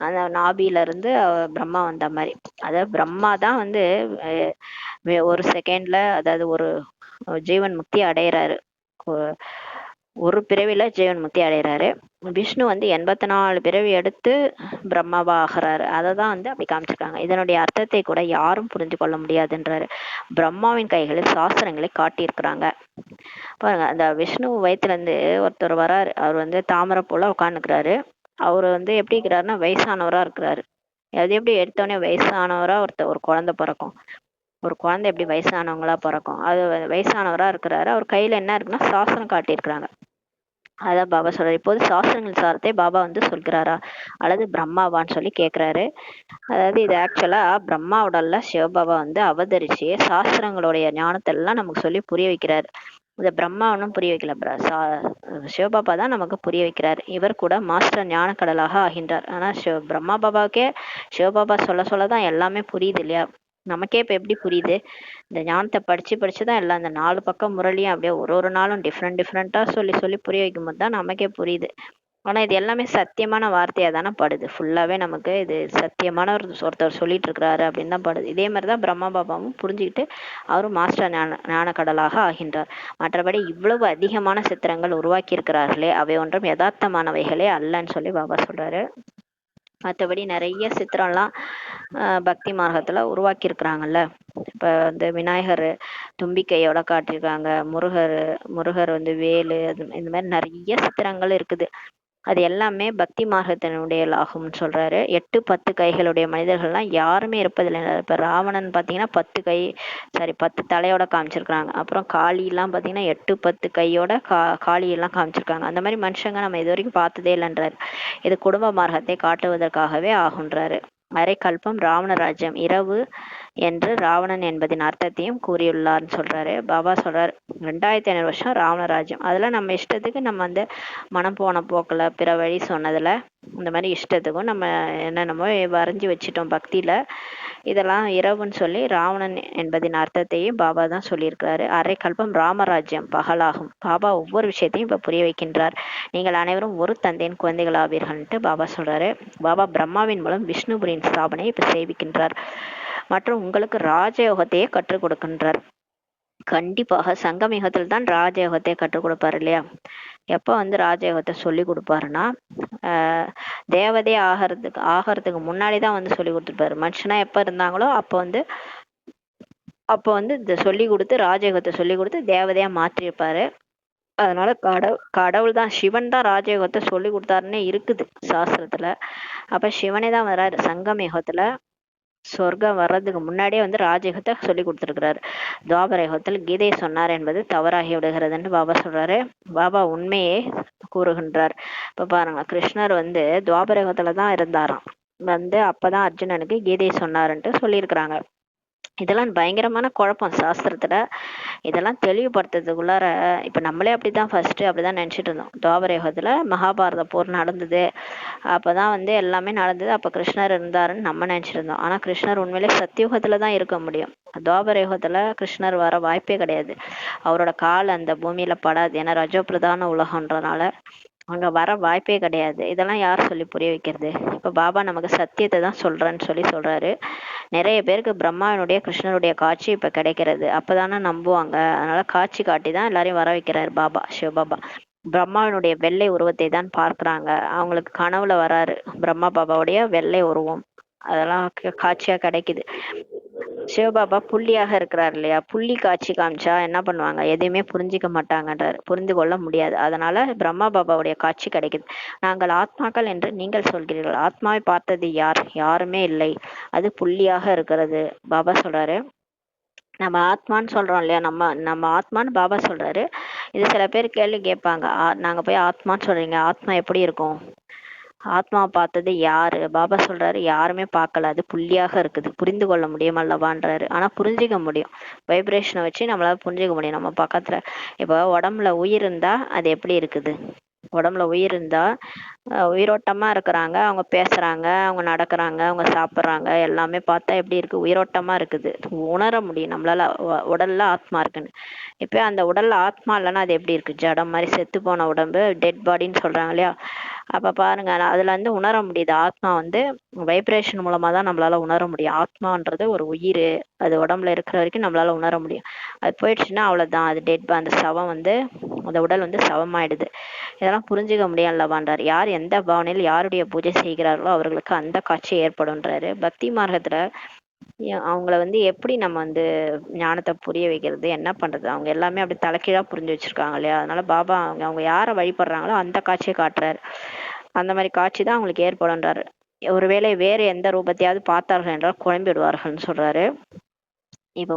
அந்த நாபில இருந்து பிரம்மா வந்த மாதிரி. அதாவது பிரம்மா தான் வந்து ஒரு செகண்ட்ல, அதாவது ஒரு ஜீவன் முக்தி அடையிறாரு. ஒரு பிறவில ஜீவன் முக்தி அடைகிறாரு. விஷ்ணு வந்து 84 பிறவி எடுத்து பிரம்மாவா ஆகிறாரு. அதை தான் வந்து அப்படி காமிச்சிருக்காங்க. இதனுடைய அர்த்தத்தை கூட யாரும் புரிஞ்சு கொள்ள முடியாதுன்றாரு. பிரம்மாவின் கைகளில் சாஸ்திரங்களை காட்டியிருக்கிறாங்க. பாருங்க, அந்த விஷ்ணு வயிற்றுல இருந்து ஒருத்தர் வராரு. அவர் வந்து தாமரை போல உட்காந்துக்கிறாரு. அவர் வந்து எப்படி இருக்கிறாருன்னா வயசானவரா இருக்கிறாரு. அது எப்படி எடுத்தோடனே வயசானவரா ஒரு குழந்தை பிறக்கும்? ஒரு குழந்தை எப்படி வயசானவங்களா பிறக்கும்? அது வயசானவரா இருக்கிறாரு. அவர் கையில என்ன இருக்குன்னா சாஸ்திரம் காட்டியிருக்கிறாங்க. அதான் பாபா சொல்றாரு. இப்போது சாஸ்திரங்கள் சாரத்தை பாபா வந்து சொல்கிறாரா அல்லது பிரம்மாவான்னு சொல்லி கேட்கிறாரு. அதாவது இது ஆக்சுவலா பிரம்மாவோடல்ல சிவபாபா வந்து அவதரிச்சு சாஸ்திரங்களுடைய ஞானத்தை எல்லாம் நமக்கு சொல்லி புரிய வைக்கிறாரு. இந்த பிரம்மா ஒன்றும் புரிய வைக்கல, சிவபாபா தான் நமக்கு புரிய வைக்கிறார். இவர் கூட மாஸ்டர் ஞானக்கடலாக ஆகின்றார். ஆனா பிரம்மா பாபாவுக்கே சிவபாபா சொல்ல சொல்லதான் எல்லாமே புரியுது இல்லையா? நமக்கே இப்ப எப்படி புரியுது? இந்த ஞானத்தை படிச்சு படிச்சுதான் எல்லாம் இந்த 4 பக்கம் முரளியும் அப்படியே ஒரு நாளும் டிஃப்ரெண்டா சொல்லி சொல்லி புரிய வைக்கும் போது தான் நமக்கே புரியுது. ஆனா இது எல்லாமே சத்தியமான வார்த்தையா தானே படுது. ஃபுல்லாவே நமக்கு இது சத்தியமான ஒருத்தர் சொல்லிட்டு இருக்கிறாரு அப்படின்னு தான் படுது. இதே மாதிரிதான் பிரம்மா பாபாவும் புரிஞ்சுக்கிட்டு அவரும் மாஸ்டர் ஞானக்கடலாக ஆகின்றார். மற்றபடி இவ்வளவு அதிகமான சித்திரங்கள் உருவாக்கி இருக்கிறார்களே அவை ஒன்றும் யதார்த்தமானவைகளே அல்லன்னு சொல்லி பாபா சொல்றாரு. மற்றபடி நிறைய சித்திரம்லாம் பக்தி மார்க்கத்துல உருவாக்கி இருக்கிறாங்கல்ல. இப்ப வந்து விநாயகர் தும்பிக்கையோட காட்டியிருக்காங்க, முருகர் வந்து வேலு, இந்த மாதிரி நிறைய சித்திரங்கள் இருக்குது. அது எல்லாமே பக்தி மார்க்கத்தினுடையலாகும்னு சொல்றாரு. 8 10 கைகளுடைய மனிதர்கள்லாம் யாருமே இருப்பதில்லை. இப்ப ராவணன் பாத்தீங்கன்னா 10 தலையோட காமிச்சிருக்காங்க. அப்புறம் காளி எல்லாம் பாத்தீங்கன்னா 8 10 கையோட காளியெல்லாம் காமிச்சிருக்காங்க. அந்த மாதிரி மனுஷங்க நம்ம இது வரைக்கும் பார்த்ததே இல்லைன்றாரு. இது குடும்ப மார்க்கத்தை காட்டுவதற்காகவே ஆகுன்றாரு. அரைக்கல்பம் ராவண ராஜ்யம் இரவு என்று ராவணன் என்பதின் அர்த்தத்தையும் கூறியுள்ளார்னு சொல்றாரு. பாபா சொல்றாரு 2500 வருஷம் ராவண ராஜ்யம். அதெல்லாம் நம்ம இஷ்டத்துக்கு நம்ம வந்து மனம் போன போக்குல பிற வழி சொன்னதுல இந்த மாதிரி இஷ்டத்துக்கும் நம்ம என்னென்னமோ வரைஞ்சி வச்சிட்டோம் பக்தியில. இதெல்லாம் இரவுன்னு சொல்லி ராவணன் என்பதின் அர்த்தத்தையும் பாபா தான் சொல்லியிருக்கிறாரு. அரைக்கல்பம் ராமராஜ்யம் பகலாகும். பாபா ஒவ்வொரு விஷயத்தையும் இப்ப புரிய வைக்கின்றார். நீங்கள் அனைவரும் ஒரு தந்தையின் குழந்தைகளாவீர்கள்ட்டு பாபா சொல்றாரு. பாபா பிரம்மாவின் மூலம் விஷ்ணுபுரியின் ஸ்தாபனை இப்ப சேவிக்கின்றார் மற்றும் உங்களுக்கு ராஜயோகத்தையே கற்றுக் கொடுக்கின்றார். கண்டிப்பாக சங்கமயுகத்தில் தான் ராஜயோகத்தை கற்றுக் கொடுப்பாரு இல்லையா? எப்ப வந்து ராஜயோகத்தை சொல்லி கொடுப்பாருன்னா தேவதையே ஆகிறதுக்கு முன்னாடிதான் வந்து சொல்லி கொடுத்துருப்பாரு. மனுஷனா எப்ப இருந்தாங்களோ அப்ப வந்து இதை சொல்லி கொடுத்து ராஜயோகத்தை சொல்லி கொடுத்து தேவதையா மாற்றிருப்பாரு. அதனால கடவுள் தான், சிவன் தான் ராஜயோகத்தை சொல்லி கொடுத்தாருன்னே இருக்குது சாஸ்திரத்துல. அப்ப சிவனே தான் வர்றாரு சங்கம் யுகத்துல. சொர்க்கம் வர்றதுக்கு முன்னாடியே வந்து ராஜயோகத்தை சொல்லி கொடுத்துருக்கிறாரு. துவாபர யுகத்தில் கீதையை சொன்னார் என்பது தவறாகி விடுகிறதுன்னு பாபா சொல்றாரு. பாபா உண்மையே கூறுகின்றார். இப்ப பாருங்க, கிருஷ்ணர் வந்து துவாபர யுகத்துல தான் இருந்தாராம். வந்து அப்பதான் அர்ஜுனனுக்கு கீதையை சொன்னாருன்ட்டு சொல்லியிருக்கிறாங்க. இதெல்லாம் பயங்கரமான குழப்பம் சாஸ்திரத்துல. இதெல்லாம் தெளிவுபடுத்துறதுக்குள்ளார இப்ப நம்மளே அப்படிதான் ஃபர்ஸ்ட் அப்படிதான் நினைச்சிட்டு இருந்தோம். துவாபர யுகத்துல மகாபாரத போர் நடந்தது, அப்பதான் வந்து எல்லாமே நடந்தது, அப்ப கிருஷ்ணர் இருந்தாருன்னு நம்ம நினைச்சிட்டு இருந்தோம். ஆனா கிருஷ்ணர் உண்மையிலே சத்தியுகத்துலதான் இருக்க முடியும். துவாபர யுகத்துல கிருஷ்ணர் வர வாய்ப்பே கிடையாது. அவரோட கால் அந்த பூமியில படாது. ஏன்னா ரஜோபிரதான உலகம்ன்றனால அங்க வர வாய்ப்பே கிடையாது. இதெல்லாம் யார் சொல்லி புரிய வைக்கிறது? இப்ப பாபா நமக்கு சத்தியத்தை தான் சொல்றேன்னு சொல்லி சொல்றாரு. நிறைய பேருக்கு பிரம்மாவினுடைய கிருஷ்ணருடைய காட்சி இப்ப கிடைக்கிறது. அப்பதானே நம்புவாங்க. அதனால காட்சி காட்டி தான் எல்லாரையும் வர வைக்கிறாரு பாபா, சிவபாபா. பிரம்மாவினுடைய வெள்ளை உருவத்தை தான் பார்க்கிறாங்க. அவங்களுக்கு கனவுல வராரு பிரம்மா பாபாவுடைய வெள்ளை உருவம். அதெல்லாம் காட்சியா கிடைக்குது. சிவபாபா புள்ளியாக இருக்கிறார் இல்லையா? புள்ளி காட்சி காமிச்சா என்ன பண்ணுவாங்க? எதையுமே புரிஞ்சிக்க மாட்டாங்கன்றார். புரிந்து கொள்ள முடியாது. அதனால பிரம்மா பாபாவுடைய காட்சி கிடைக்குது. நாங்கள் ஆத்மாக்கள் என்று நீங்கள் சொல்கிறீர்கள். ஆத்மாவை பார்த்தது யார்? யாருமே இல்லை. அது புள்ளியாக இருக்கிறது. பாபா சொல்றாரு. நம்ம ஆத்மான்னு சொல்றோம் இல்லையா? நம்ம ஆத்மான்னு பாபா சொல்றாரு. இது சில பேர் கேள்வி கேட்பாங்க, நாங்க போய் ஆத்மான்னு சொல்றீங்க, ஆத்மா எப்படி இருக்கும்? ஆத்மாவை பார்த்தது யாரு? பாபா சொல்றாரு யாருமே பார்க்கல, அது புள்ளியாக இருக்குது, புரிந்து கொள்ள முடியும் அல்லவான்றாரு. ஆனா புரிஞ்சிக்க முடியும். வைப்ரேஷனை வச்சு நம்மளால புரிஞ்சிக்க முடியும். நம்ம பக்கத்துல இப்போ உடம்புல உயிர் இருந்தா அது எப்படி இருக்குது? உடம்புல உயிர் இருந்தா உயிரோட்டமா இருக்கிறாங்க, அவங்க பேசுறாங்க, அவங்க நடக்கிறாங்க, அவங்க சாப்பிட்றாங்க, எல்லாமே பார்த்தா எப்படி இருக்கு? உயிரோட்டமா இருக்குது. உணர முடியும் நம்மளால உடல்ல ஆத்மா இருக்குன்னு. இப்ப அந்த உடல்ல ஆத்மா இல்லைன்னா அது எப்படி இருக்கு? ஜடம் மாதிரி செத்து போன உடம்பு, டெட் பாடின்னு சொல்றாங்க இல்லையா? அப்ப பாருங்க, அதுல இருந்து உணர முடியுது. ஆத்மா வந்து வைப்ரேஷன் மூலமா தான் நம்மளால உணர முடியும். ஆத்மான்றது ஒரு உயிர், அது உடம்புல இருக்கிற வரைக்கும் நம்மளால உணர முடியும். அது போயிடுச்சுன்னா அவ்வளவுதான், அது டெட். அந்த சவம் வந்து அந்த உடல் வந்து சவமாயிடுது. இதெல்லாம் புரிஞ்சுக்க முடியலவான்றார். யார் எந்த பாவனையில் யாருடைய பூஜை செய்கிறார்களோ அவர்களுக்கு அந்த காட்சி ஏற்படும்ன்றாரு. பக்தி மார்க்கத்துல அவங்கள வந்து எப்படி நம்ம வந்து ஞானத்தை புரிய வைக்கிறது, என்ன பண்றது? அவங்க எல்லாமே அப்படி தலைக்கீழா புரிஞ்சு வச்சிருக்காங்க இல்லையா? அதனால பாபா அவங்க யாரை வழிபடுறாங்களோ அந்த காட்சியை காட்டுறாரு. அந்த மாதிரி காட்சி தான் அவங்களுக்கு ஏற்படும்ன்றாரு. ஒருவேளை வேறு எந்த ரூபத்தையாவது பார்த்தார்கள் என்றால் குழம்பி விடுவார்கள்னு சொல்றாரு. இப்போ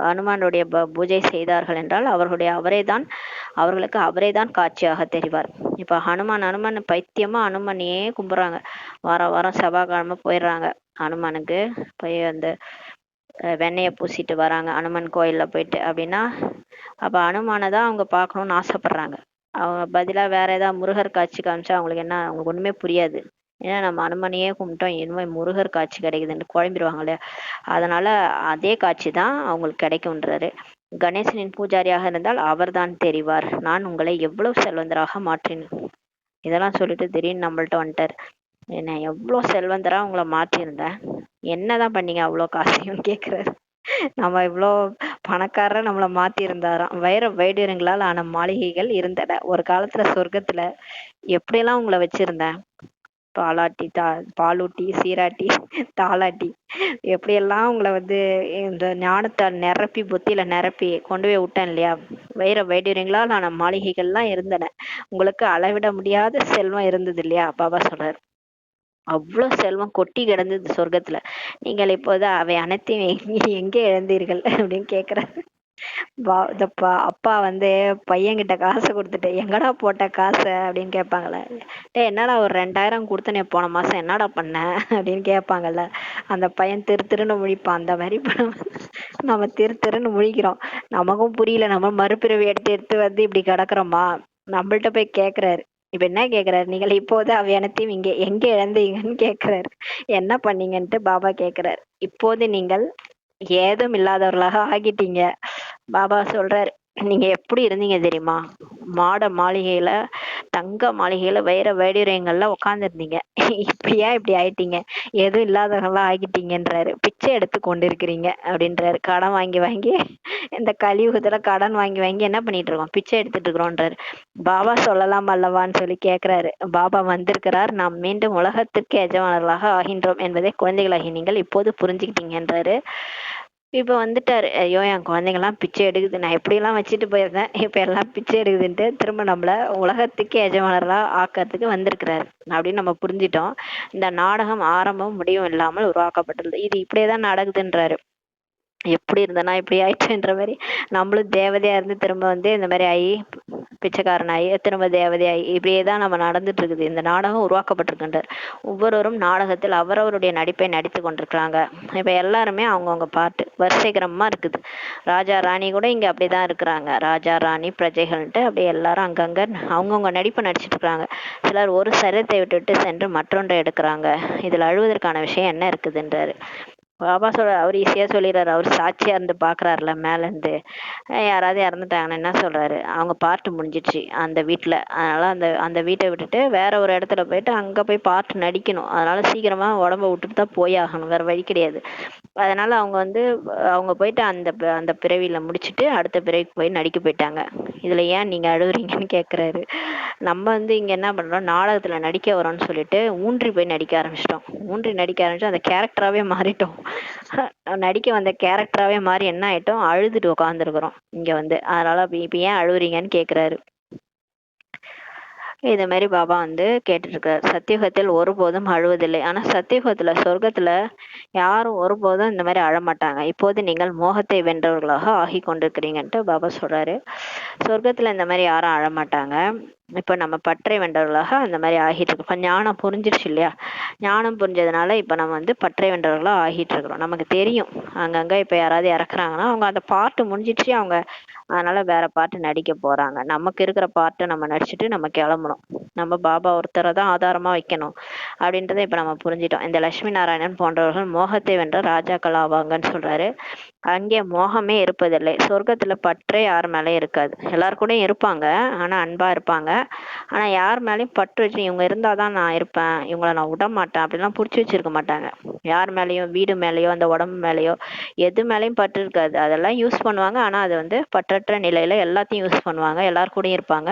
அனுமானுடைய பூஜை செய்தார்கள் என்றால் அவர்களுக்கு அவரே தான் காட்சியாக தெரிவார். இப்போ ஹனுமான் பைத்தியமா அனுமனையே கும்பிட்றாங்க. வாரம் வாரம் செவ்வாய்க்கிழமை போயிடுறாங்க அனுமனுக்கு போய் அந்த வெண்ணெயை பூசிட்டு வராங்க அனுமன் கோயில்ல போயிட்டு. அப்படின்னா அப்ப அனுமானை தான் அவங்க பார்க்கணும்னு ஆசைப்படுறாங்க. அவங்க பதிலா வேற ஏதாவது முருகர் காட்சி காமிச்சா அவங்களுக்கு என்ன, அவங்களுக்கு ஒண்ணுமே புரியாது. ஏன்னா நம்ம அனுமனையே கும்பிட்டோம், இனிமேல் முருகர் காட்சி கிடைக்குதுன்னு குழம்பிடுவாங்க இல்லையா. அதனால அதே காட்சி தான் அவங்களுக்கு கிடைக்கும்ன்றாரு. கணேசனின் பூஜாரியாக இருந்தால் அவர்தான் தெரிவார், நான் உங்களை எவ்வளவு செல்வந்தராக மாற்றினேன். இதெல்லாம் சொல்லிட்டு திடீர்னு நம்மள்ட்ட வந்துட்டார். என்ன எவ்வளவு செல்வந்தரா உங்களை மாற்றியிருந்தேன், என்னதான் பண்ணீங்க அவ்வளோ காசையும் கேட்குறாரு. நம்ம இவ்வளோ பணக்காரரை நம்மளை மாத்தி இருந்தாராம். வைர வைடூரியங்களால் ஆன மாளிகைகள் இருந்தன ஒரு காலத்துல சொர்க்கத்துல. எப்படியெல்லாம் உங்களை வச்சிருந்தேன், பாலாட்டி பாலூட்டி சீராட்டி தாளாட்டி எப்படியெல்லாம் உங்களை வந்து இந்த ஞானத்தால் நிரப்பி புத்தியில நிரப்பி கொண்டு போய் விட்டேன் இல்லையா. வைர வைடூரியங்களால் ஆன மாளிகைகள்லாம் இருந்தன, உங்களுக்கு அளவிட முடியாத செல்வம் இருந்தது இல்லையா. பாபா சொல்றாரு அவ்வளவு செல்வம் கொட்டி கிடந்தது சொர்க்கத்துல, நீங்கள் இப்போது அவை அனைத்தையும் எங்கே இழந்தீர்கள் அப்படின்னு கேக்குறாரு. அப்பா வந்து பையன்கிட்ட காசை கொடுத்துட்டு எங்கடா போட்ட காசை அப்படின்னு கேட்பாங்கல்ல. என்னடா ஒரு 2000 கொடுத்தனே போன மாசம், என்னடா பண்ண அப்படின்னு கேட்பாங்கல்ல. அந்த பையன் திருன்னு முழிப்பான். அந்த மாதிரி நம்ம திருன்னு முழிக்கிறோம், நமக்கும் புரியல, நம்ம மறுபிறவி எடுத்து எடுத்து வந்து இப்படி கிடக்குறோமா. நம்மள்ட்ட போய் கேக்குறாரு. இப்ப என்ன கேக்குறாரு, நீங்கள் இப்போது அவை அனைத்தையும் எங்க இழந்தீங்கன்னு கேக்குறாரு. என்ன பண்ணீங்கன்ட்டு பாபா கேக்குறாரு. இப்போது நீங்கள் ஏதும் இல்லாதவர்களாக ஆகிட்டீங்க. பாபா சொல்றாரு, நீங்க எப்படி இருந்தீங்க தெரியுமா, மாட மாளிகையில தங்க மாளிகையில வைர வைடூரியங்கள்ல உட்காந்துருந்தீங்க. இப்ப ஏன் இப்படி ஆயிட்டீங்க, எதுவும் இல்லாதவங்களா ஆகிட்டீங்கன்றாரு. பிச்சை எடுத்து கொண்டு இருக்கிறீங்க அப்படின்றாரு. கடன் வாங்கி வாங்கி இந்த கலியுகத்துல கடன் வாங்கி வாங்கி என்ன பண்ணிட்டு இருக்கோம், பிச்சை எடுத்துட்டு இருக்கிறோன்றாரு. பாபா சொல்லலாம் அல்லவான்னு சொல்லி கேக்குறாரு. பாபா வந்திருக்கிறார், நாம் மீண்டும் உலகத்திற்கு எஜமானர்களாக ஆகின்றோம் என்பதை குழந்தைகளாகி நீங்கள் இப்போது புரிஞ்சுக்கிட்டீங்கன்றாரு. இப்ப வந்துட்டாரு. ஐயோ என் குழந்தைங்கலாம் பிச்சை எடுக்குது, நான் எப்படியெல்லாம் வச்சுட்டு போயிருந்தேன், இப்ப எல்லாம் பிச்சை எடுக்குதுன்ட்டு திரும்ப நம்மள உலகத்துக்கு எஜமானர்களா ஆக்கிறதுக்கு வந்திருக்கிறாரு அப்படின்னு நம்ம புரிஞ்சிட்டோம். இந்த நாடகம் ஆரம்பம் முடிவும் இல்லாமல் உருவாக்கப்பட்டுள்ளது, இது இப்படியேதான் நடக்குதுன்றாரு. எப்படி இருந்தனா இப்படி ஆயிடுச்சுன்ற மாதிரி நம்மளும் தேவதையா இருந்து திரும்ப வந்து இந்த மாதிரி ஆகி பிச்சைக்காரனாகி திரும்ப தேவதையாகி இப்படியேதான் நம்ம நடந்துட்டு இருக்குது. இந்த நாடகம் உருவாக்கப்பட்டிருக்கின்றார். ஒவ்வொருவரும் நாடகத்தில் அவரவருடைய நடிப்பை நடித்து கொண்டிருக்கிறாங்க. இப்ப எல்லாருமே அவங்கவுங்க பாட்டு வரிசைக்கிரமமா இருக்குது. ராஜா ராணி கூட இங்க அப்படிதான் இருக்கிறாங்க. ராஜா ராணி பிரஜைகள்ன்ட்டு அப்படியே எல்லாரும் அங்கங்க அவங்கவுங்க நடிப்பை நடிச்சிட்டு இருக்கிறாங்க. சிலர் ஒரு சரீரத்தை விட்டுவிட்டு சென்று மற்றொன்றை எடுக்கிறாங்க. இதுல அழுவதற்கான விஷயம் என்ன இருக்குதுன்றாரு. பாபா அவர் ஈஸியா சொல்லிடுறாரு. அவர் சாட்சியா இருந்து பாக்குறாருல மேல இருந்து. யாராவது இறந்துட்டாங்கன்னா என்ன சொல்றாரு, அவங்க பாட்டு முடிஞ்சிடுச்சு அந்த வீட்டுல, அதனால அந்த அந்த வீட்டை விட்டுட்டு வேற ஒரு இடத்துல போயிட்டு அங்க போய் பாட்டு நடிக்கணும், அதனால சீக்கிரமா உடம்ப விட்டுட்டு தான் போய் ஆகணும், வேற வழி கிடையாது. அதனால அவங்க வந்து அவங்க போயிட்டு அந்த அந்த பிறவியில முடிச்சுட்டு அடுத்த பிறவிக்கு போய் நடிக்க போயிட்டாங்க. இதுல ஏன் நீங்க அழுகுறீங்கன்னு கேக்குறாரு. நம்ம வந்து இங்க என்ன பண்றோம், நாடகத்துல நடிக்க வரோம்னு சொல்லிட்டு ஊன்றி போய் நடிக்க ஆரம்பிச்சிட்டோம். ஊன்றி நடிக்க ஆரம்பிச்சு அந்த கேரக்டராவே மாறிட்டோம். நடிக்க வந்த கேரக்டராவே மாறி என்ன ஆயிட்டோம், அழுதுட்டு உட்காந்துருக்குறோம் இங்க வந்து. அதனால இப்ப ஏன் அழுவுறீங்கன்னு கேக்குறாரு. இது மாதிரி பாபா வந்து கேட்டுட்டு இருக்காரு. சத்தியுகத்தில் ஒருபோதும் அழுவதில்லை, ஆனா சத்தியுகத்துல சொர்க்கத்துல யாரும் ஒருபோதும் இந்த மாதிரி அழமாட்டாங்க. இப்போது நீங்கள் மோகத்தை வென்றவர்களாக ஆகி கொண்டிருக்கிறீங்கன்ட்டு பாபா சொல்றாரு. சொர்க்கத்துல இந்த மாதிரி யாரும் அழமாட்டாங்க. இப்ப நம்ம பற்றை வென்றவர்களாக அந்த மாதிரி ஆகிட்டு இருக்கோம். இப்ப ஞானம் புரிஞ்சிருச்சு இல்லையா. ஞானம் புரிஞ்சதுனால இப்ப நம்ம வந்து பற்றை வென்றவர்களா ஆகிட்டு இருக்கிறோம். நமக்கு தெரியும் அங்கங்க இப்ப யாராவது இறக்குறாங்கன்னா அவங்க அந்த பாட்டு முடிஞ்சிடுச்சு, அவங்க அதனால வேற பாட்டு நடிக்க போறாங்க. நமக்கு இருக்கிற பாட்டை நம்ம நடிச்சுட்டு நம்ம கிளம்பணும். நம்ம பாபா ஒருத்தரை தான் ஆதாரமா வைக்கணும் அப்படின்றத இப்ப நம்ம புரிஞ்சிட்டோம். இந்த லட்சுமி நாராயணன் போன்றவர்கள் மோகத்தை வென்ற ராஜாக்கள் ஆவாங்கன்னு சொல்றாரு. அங்கே மோகமே இருப்பதில்லை. சொர்க்கத்துல பற்றே யார் மேலேயும் இருக்காது. எல்லாரு கூடயும் இருப்பாங்க, ஆனா அன்பா இருப்பாங்க. ஆனா யார் மேலேயும் பற்று வச்சு இவங்க இருந்தாதான் நான் இருப்பேன், இவங்களை நான் விட மாட்டேன் அப்படிலாம் புடிச்சு வச்சிருக்க மாட்டாங்க. யார் மேலேயும் வீடு மேலேயோ அந்த உடம்பு மேலேயோ எது மேலேயும் பற்று இருக்காது. அதெல்லாம் யூஸ் பண்ணுவாங்க, ஆனா அது வந்து பற்றற்ற நிலையில எல்லாத்தையும் யூஸ் பண்ணுவாங்க. எல்லாரு கூடயும் இருப்பாங்க,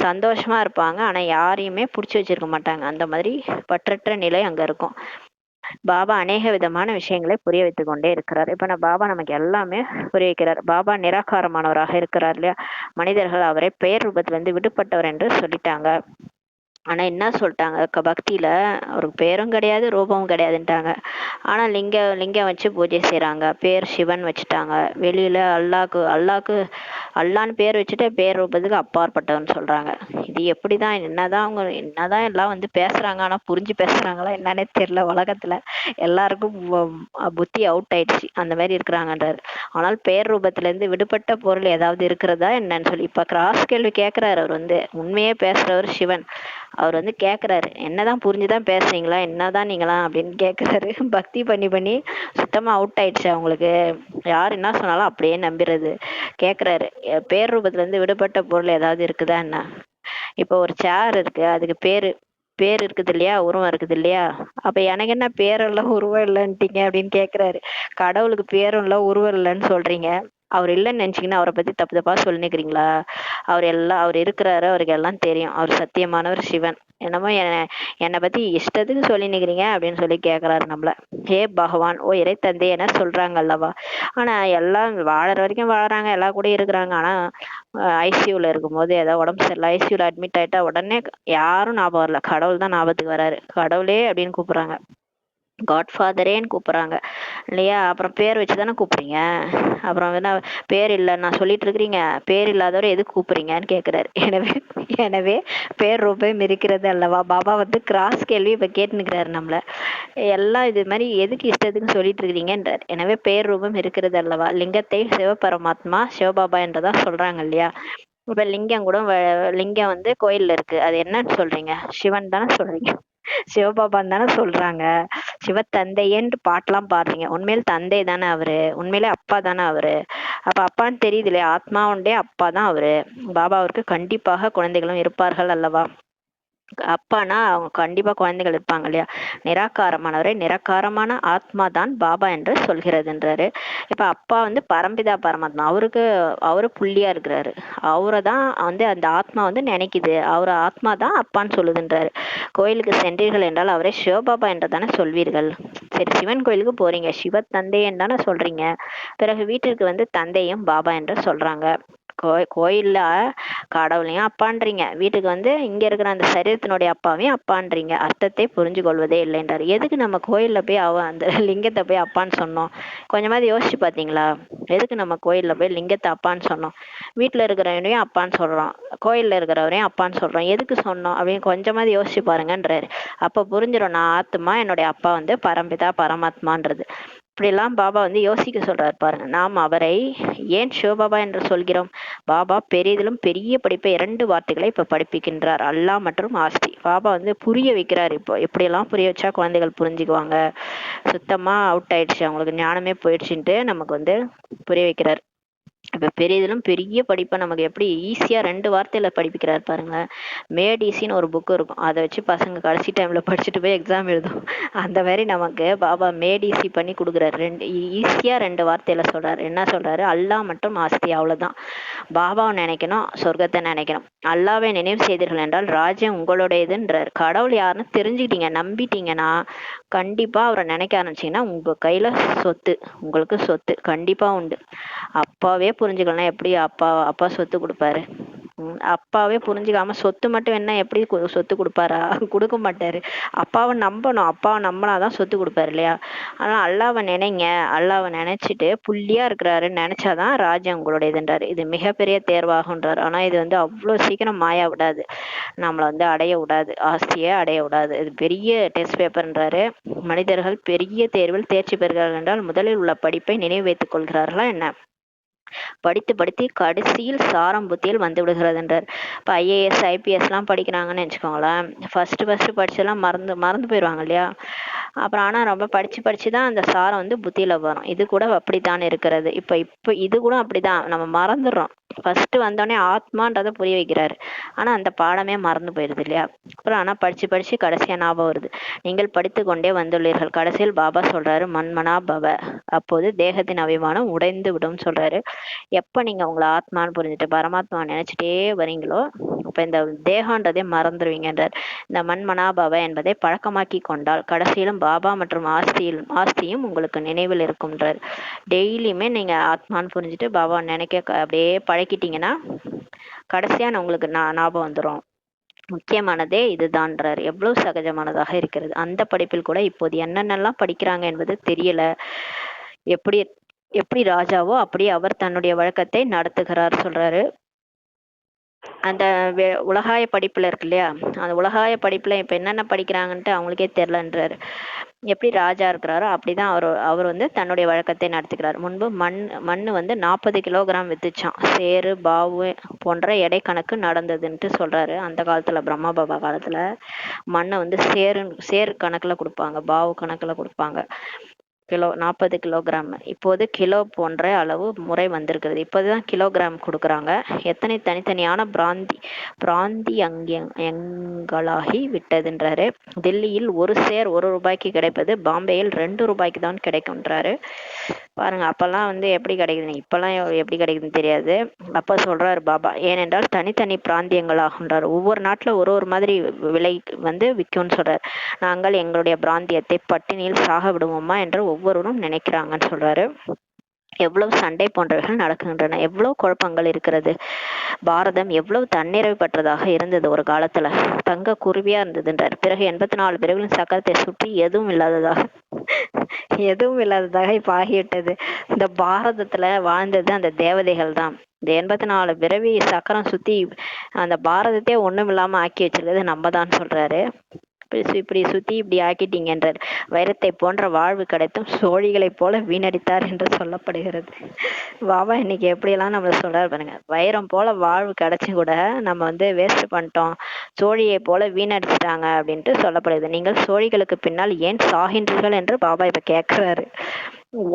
சந்தோஷமா இருப்பாங்க, ஆனா யாரையுமே புடிச்சு வச்சிருக்க மாட்டாங்க. அந்த மாதிரி பற்றற்ற நிலை அங்க இருக்கும். பாபா அநேக விதமான விஷயங்களை புரிய வைத்துக் கொண்டே இருக்கிறார். இப்ப பாபா நமக்கு எல்லாமே புரிய வைக்கிறார். பாபா நிராகாரமானவராக இருக்கிறார் இல்லையா. மனிதர்கள் அவரை பெயர் ரூபத்துல இருந்து விடுபட்டவர் என்று சொல்லிட்டாங்க. ஆனா என்ன சொல்லிட்டாங்க, பக்தியில அவருக்கு பேரும் கிடையாது ரூபமும் கிடையாதுன்ட்டாங்க. ஆனா லிங்கம் வச்சு பூஜை செய்றாங்க. பேர் சிவன் வச்சுட்டாங்க. வெளியில அல்லான்னு பேர் வச்சுட்டு பேர் ரூபத்துக்கு அப்பாற்பட்டவன்னு சொல்றாங்க. இது எப்படிதான் என்னதான் அவங்க என்னதான் எல்லாம் வந்து பேசுறாங்க, ஆனா புரிஞ்சு பேசுறாங்களா என்னன்னே தெரியல. உலகத்துல எல்லாருக்கும் புத்தி அவுட் ஆயிடுச்சு, அந்த மாதிரி இருக்கிறாங்கன்றாரு. ஆனால் பேர் ரூபத்துல இருந்து விடுபட்ட பொருள் ஏதாவது இருக்கிறதா என்னன்னு சொல்லி இப்ப கிராஸ் கேள்வி கேட்கிறாரு. அவர் வந்து உண்மையே பேசுறவர் சிவன். அவர் வந்து கேக்குறாரு, என்னதான் புரிஞ்சுதான் பேசுறீங்களா, என்னதான் நீங்களாம் அப்படின்னு கேக்குறாரு. பக்தி பண்ணி பண்ணி சுத்தமா அவுட் ஆயிடுச்சு அவங்களுக்கு. யார் என்ன சொன்னாலும் அப்படியே நம்பிடுறது. கேக்குறாரு, பேர் ரூபத்துல இருந்து விடுபட்ட பொருள் ஏதாவது இருக்குதா என்ன? இப்போ ஒரு சேர் இருக்கு, அதுக்கு பேர் இருக்குது இல்லையா, உருவம் இருக்குது இல்லையா? அப்ப எனக்கு என்ன பேரெல்லாம் உருவம் இல்லைன்ட்டீங்க அப்படின்னு கேக்குறாரு. கடவுளுக்கு பேரும் இல்ல உருவம் இல்லைன்னு சொல்றீங்க, அவர் இல்லைன்னு நினைச்சீங்கன்னா அவரை பத்தி தப்பு தப்பா சொல்லிக்கிறீங்களா? அவர் இருக்கிறாரு, அவருக்கு எல்லாம் தெரியும், அவர் சத்தியமானவர் சிவன். என்னமோ என்னை பத்தி இஷ்டத்துக்கு சொல்லி நிக்கிறீங்க அப்படின்னு சொல்லி கேக்குறாரு நம்மள. ஹே பகவான், ஓ இறை தந்தை என சொல்றாங்க அல்லவா. ஆனா எல்லாம் வாழற வரைக்கும் வாழறாங்க, எல்லாம் கூட இருக்கிறாங்க. ஆனா ஐசியூல இருக்கும்போது ஏதாவது உடம்பு சரியில்லை, ஐசியூல அட்மிட் ஆயிட்டா உடனே யாரும் ஞாபகம் வரல, கடவுள் தான் ஞாபகத்துக்கு வராரு. கடவுளே அப்படின்னு கூப்பிடுறாங்க, காட்ஃபாதரேன்னு கூப்பிடுறாங்க இல்லையா? அப்புறம் பேர் வச்சு தானே கூப்பிடுறீங்க. அப்புறம் என்ன பேர் இல்லை நான் சொல்லிட்டு இருக்கிறீங்க, பேர் இல்லாதவரை எதுக்கு கூப்பிடுறீங்கன்னு கேட்குறாரு. எனவே பேர் ரூபம் இருக்கிறது அல்லவா. பாபா வந்து கிராஸ் கேள்வி இப்போ கேட்டுனுக்கிறாரு நம்மள. எல்லாம் இது மாதிரி எதுக்கு இஷ்டத்துக்கு சொல்லிட்டு இருக்கிறீங்கன்றார். எனவே பேர் ரூபம் இருக்கிறது அல்லவா. லிங்கத்தை சிவபரமாத்மா சிவபாபா என்றதான் சொல்றாங்க இல்லையா. இப்ப லிங்கம் கூட லிங்கம் வந்து கோயில்ல இருக்கு, அது என்னன்னு சொல்றீங்க? சிவன் தானே சொல்றீங்க, சிவபாபான்னு தானே சொல்றாங்க. சிவ தந்தையேன்னு பாட்டெல்லாம் பாடுறீங்க, உண்மையில தந்தை தானே அவரு, உண்மையிலே அப்பா தானே அவரு. அப்ப அப்பான்னு தெரியுது இல்லையா, ஆத்மா உண்டே அப்பா தான் அவரு. பாபா அவருக்கு கண்டிப்பாக குழந்தைகளும் இருப்பார்கள் அல்லவா. அப்பானா அவங்க கண்டிப்பா குழந்தைகள் இருப்பாங்க இல்லையா. நிராகாரமானவரை நிராகாரமான ஆத்மா தான் பாபா என்று சொல்கிறதுன்றாரு. இப்ப அப்பா வந்து பரம்பிதா பரமாத்மா, அவரு புள்ளியா இருக்கிறாரு. அவரை தான் வந்து அந்த ஆத்மா வந்து நினைக்குது, அவரு ஆத்மா தான் அப்பான்னு சொல்லுதுன்றாரு. கோயிலுக்கு சென்றீர்கள் என்றால் அவரை சிவபாபா என்று தானே சொல்வீர்கள். சரி, சிவன் கோயிலுக்கு போறீங்க, சிவ தந்தை தானே சொல்றீங்க. பிறகு வீட்டிற்கு வந்து தந்தையும் பாபா என்று சொல்றாங்க. கோயில்ல கடவுளையும் அப்பான்றீங்க, வீட்டுக்கு வந்து இங்க இருக்கிற அந்த சரீரத்தினுடைய அப்பாவையும் அப்பான்றீங்க. அர்த்தத்தை புரிஞ்சு கொள்வதே இல்லைன்றாரு. எதுக்கு நம்ம கோயில்ல போய் அந்த லிங்கத்தை போய் அப்பான்னு சொன்னோம்? கொஞ்சமாவது யோசிச்சு பாத்தீங்களா? எதுக்கு நம்ம கோயில்ல போய் லிங்கத்தை அப்பான்னு சொன்னோம்? வீட்டுல இருக்கிறவனையும் அப்பான்னு சொல்றோம், கோயில்ல இருக்கிறவரையும் அப்பான்னு சொல்றோம், எதுக்கு சொன்னோம் அப்படின்னு கொஞ்சமாவது யோசிச்சு பாருங்கன்றாரு. அப்ப புரிஞ்சிடும், நான் ஆத்மா, என்னுடைய அப்பா வந்து பரம்பிதா பரமாத்மான்றது. இப்படிலாம் பாபா வந்து யோசிக்க சொல்றாரு பாருங்க. நாம் அவரை ஏன் சிவபாபா என்று சொல்கிறோம்? பாபா பெரிதிலும் பெரிய படிப்பை 2 வார்த்தைகளை இப்ப படிப்பிக்கின்றார், அல்லாஹ் மற்றும் ஆஸ்தி. பாபா வந்து புரிய வைக்கிறார். இப்போ எப்படியெல்லாம் புரிய வச்சா குழந்தைகள் புரிஞ்சுக்குவாங்க, சுத்தமா அவுட் ஆயிடுச்சு அவங்களுக்கு, ஞானமே போயிடுச்சுன்ட்டு நமக்கு வந்து புரிய வைக்கிறார். இப்ப பெரியதிலும் பெரிய படிப்பை நமக்கு எப்படி ஈஸியா 2 வார்த்தையில படிப்பிக்கிறார் பாருங்க. மேடிசின்னு ஒரு புக் இருக்கும், அதை வச்சு பசங்க கடைசி டைம்ல படிச்சுட்டு போய் எக்ஸாம் எழுதும். அந்த மாதிரி நமக்கு பாபா மேடிசி பண்ணி கொடுக்குறாரு. ஈஸியா 2 வார்த்தையில சொல்றாரு. என்ன சொல்றாரு? அல்லாஹ் மற்றும் ஆஸ்தி, அவ்வளவுதான். பாபாவை நினைக்கணும், சொர்க்கத்தை நினைக்கணும். அல்லாவை நினைவு செய்தீர்கள் என்றால் ராஜ்யம் உங்களுடையதுன்றார். கடவுள் யாருன்னு தெரிஞ்சுக்கிட்டீங்க, நம்பிட்டீங்கன்னா கண்டிப்பா அவரை நினைக்க ஆரம்பிச்சீங்கன்னா உங்க கையில சொத்து, உங்களுக்கு சொத்து கண்டிப்பா உண்டு. அப்பாவே புரிஞ்சுக்கலாம், எப்படி அப்பா சொத்து கொடுப்பாரு? அப்பாவே புரிஞ்சுக்காம சொத்து மட்டும் என்ன எப்படி சொத்து கொடுப்பாரா? கொடுக்க மாட்டாரு. அப்பாவை நம்பணும், அப்பாவை நம்பினாதான் சொத்து கொடுப்பாரு இல்லையா. ஆனா அல்லாவை நினைங்க, அல்லாவை நினைச்சிட்டு புள்ளியா இருக்கிறாருன்னு நினைச்சாதான் ராஜ்யம் உங்களுடையதுன்றாரு. இது மிகப்பெரிய தேர்வாகுன்றாரு. ஆனா இது வந்து அவ்வளவு சீக்கிரம் மாயா விடாது, நம்மளை வந்து அடைய விடாது, ஆஸ்தியே அடைய விடாது. இது பெரிய டெஸ்ட் பேப்பர்ன்றாரு. மனிதர்கள் பெரிய தேர்வில் தேர்ச்சி பெறுகிறார்கள் என்றால் முதலில் உள்ள படிப்பை நினைவு வைத்துக் கொள்கிறார்களா என்ன? படித்து படித்து கடைசியில் சாரம் புத்தியில் வந்து விடுகிறது என்றார். இப்போ ஐஏஎஸ் ஐபிஎஸ் எல்லாம் படிக்கிறாங்கன்னு வச்சுக்கோங்களேன், ஃபர்ஸ்ட் படிச்செல்லாம் மறந்து போயிடுவாங்க இல்லையா. அப்புறம் ஆனா ரொம்ப படிச்சு தான் அந்த சாரம் வந்து புத்தியில வரும். இது கூட அப்படித்தான் இருக்கிறது. இப்போ இது கூட அப்படிதான், நம்ம மறந்துடுறோம். ஃபர்ஸ்ட் வந்தோடனே ஆத்மான்றதை புரிய வைக்கிறாரு, ஆனா அந்த பாடமே மறந்து போயிருது இல்லையா. அப்புறம் ஆனா படிச்சு கடைசியா ஞாபகம் வருது. நீங்கள் படித்து கொண்டே வந்துள்ளீர்கள். கடைசியில் பாபா சொல்றாரு, மன்மனா பவ. அப்போது தேகத்தின் அபிமானம் உடைந்து விடும் சொல்றாரு. எப்ப நீங்க உங்களை ஆத்மான்னு புரிஞ்சுட்டு பரமாத்மா நினைச்சிட்டே வரீங்களோ அப்ப இந்த தேகன்றதே மறந்துடுவீங்கன்றார். இந்த மன்மனாபவ என்பதை பழக்கமாக்கி கொண்டால் கடைசியிலும் பாபா மற்றும் ஆஸ்தியும் உங்களுக்கு நினைவில் இருக்கும்ன்றார். டெய்லியுமே நீங்க ஆத்மான்னு புரிஞ்சுட்டு பாபா நினைக்க அப்படியே பழக்கிட்டீங்கன்னா கடைசியா உங்களுக்கு ஞாபகம் வந்துடும். முக்கியமானதே இதுதான்றார். எவ்வளவு சகஜமானதாக இருக்கிறது. அந்த படிப்பில் கூட இப்போது என்னென்னலாம் படிக்கிறாங்க என்பது தெரியல. எப்படி எப்படி ராஜாவோ அப்படி அவர் தன்னுடைய வழக்கத்தை நடத்துகிறார் சொல்றாரு. அந்த உலகாய படிப்புல இருக்கு இல்லையா, அந்த உலகாய படிப்புல இப்ப என்னென்ன படிக்கிறாங்கன்ட்டு அவங்களுக்கே தெரிலன்றாரு. எப்படி ராஜா இருக்கிறாரோ அப்படிதான் அவர் அவர் வந்து தன்னுடைய வழக்கத்தை நடத்துகிறார். முன்பு மண் வந்து 40 கிலோகிராம் வித்துச்சான். சேரு பாவு போன்ற எடை கணக்கு நடந்ததுன்ட்டு சொல்றாரு. அந்த காலத்துல பிரம்மா பாபா காலத்துல மண்ணை வந்து சேரு கணக்குல கொடுப்பாங்க, பாவு கணக்குல கொடுப்பாங்க. 40 கிலோகிராம். இப்போது கிலோ போன்ற அளவு முறை வந்திருக்கிறது. இப்போதான் கிலோகிராம் கொடுக்குறாங்க. எத்தனை தனித்தனியான பிராந்தியங்களாகி விட்டதுன்றாரு. டெல்லியில் ஒரு சேர் ₹1 கிடைப்பது பாம்பேயில் ₹2 தான் கிடைக்கும்ன்றாரு. பாருங்க, அப்பெல்லாம் வந்து எப்படி கிடைக்குது, இப்பெல்லாம் எப்படி கிடைக்குதுன்னு தெரியாது. அப்ப சொல்றாரு பாபா, ஏனென்றால் தனித்தனி பிராந்தியங்களாகுன்றாரு. ஒவ்வொரு நாட்டுல ஒரு ஒரு மாதிரி விலை வந்து விற்கும்னு சொல்றாரு. நாங்கள் எங்களுடைய பிராந்தியத்தை பட்டினியில் சாக விடுவோமா என்று ஒவ்வொருவரும் நினைக்கிறாங்கன்னு சொல்றாரு. எவ்வளவு சண்டை போன்றவைகள் நடக்கின்றன, எவ்வளவு குழப்பங்கள் இருக்கிறது. பாரதம் எவ்வளவு தன்னிறைவு பெற்றதாக இருந்தது ஒரு காலத்துல, தங்க குருவியா இருந்ததுன்றார். பிறகு 84 பிறகுகளின் சக்கரத்தை சுற்றி எதுவும் இல்லாததாக இப்ப ஆகிவிட்டது. இந்த பாரதத்துல வாழ்ந்தது அந்த தேவதைகள் தான். இந்த 84 பிறவி சக்கரம் சுத்தி அந்த பாரதத்தையே ஒண்ணும் இல்லாம ஆக்கி வச்சிருக்கிறது நம்ம தான் சொல்றாரு. இப்படி சுத்தி இப்படி ஆக்கிட்டீங்கன்றார். வைரத்தை போன்ற வாழ்வு கிடைத்தும் சோழிகளைப் போல வீணடித்தார் என்று சொல்லப்படுகிறது. பாபா இன்னைக்கு எப்படியெல்லாம் நம்மள சொல்றாரு பாருங்க. வைரம் போல வாழ்வு கிடைச்சும் கூட நம்ம வந்து வேஸ்ட் பண்ணிட்டோம், சோழியை போல வீணடிச்சிட்டாங்க அப்படின்ட்டு சொல்லப்படுது. நீங்கள் சோழிகளுக்கு பின்னால் ஏன் சாகின்றீர்கள் என்று பாபா இப்ப கேட்கிறாரு.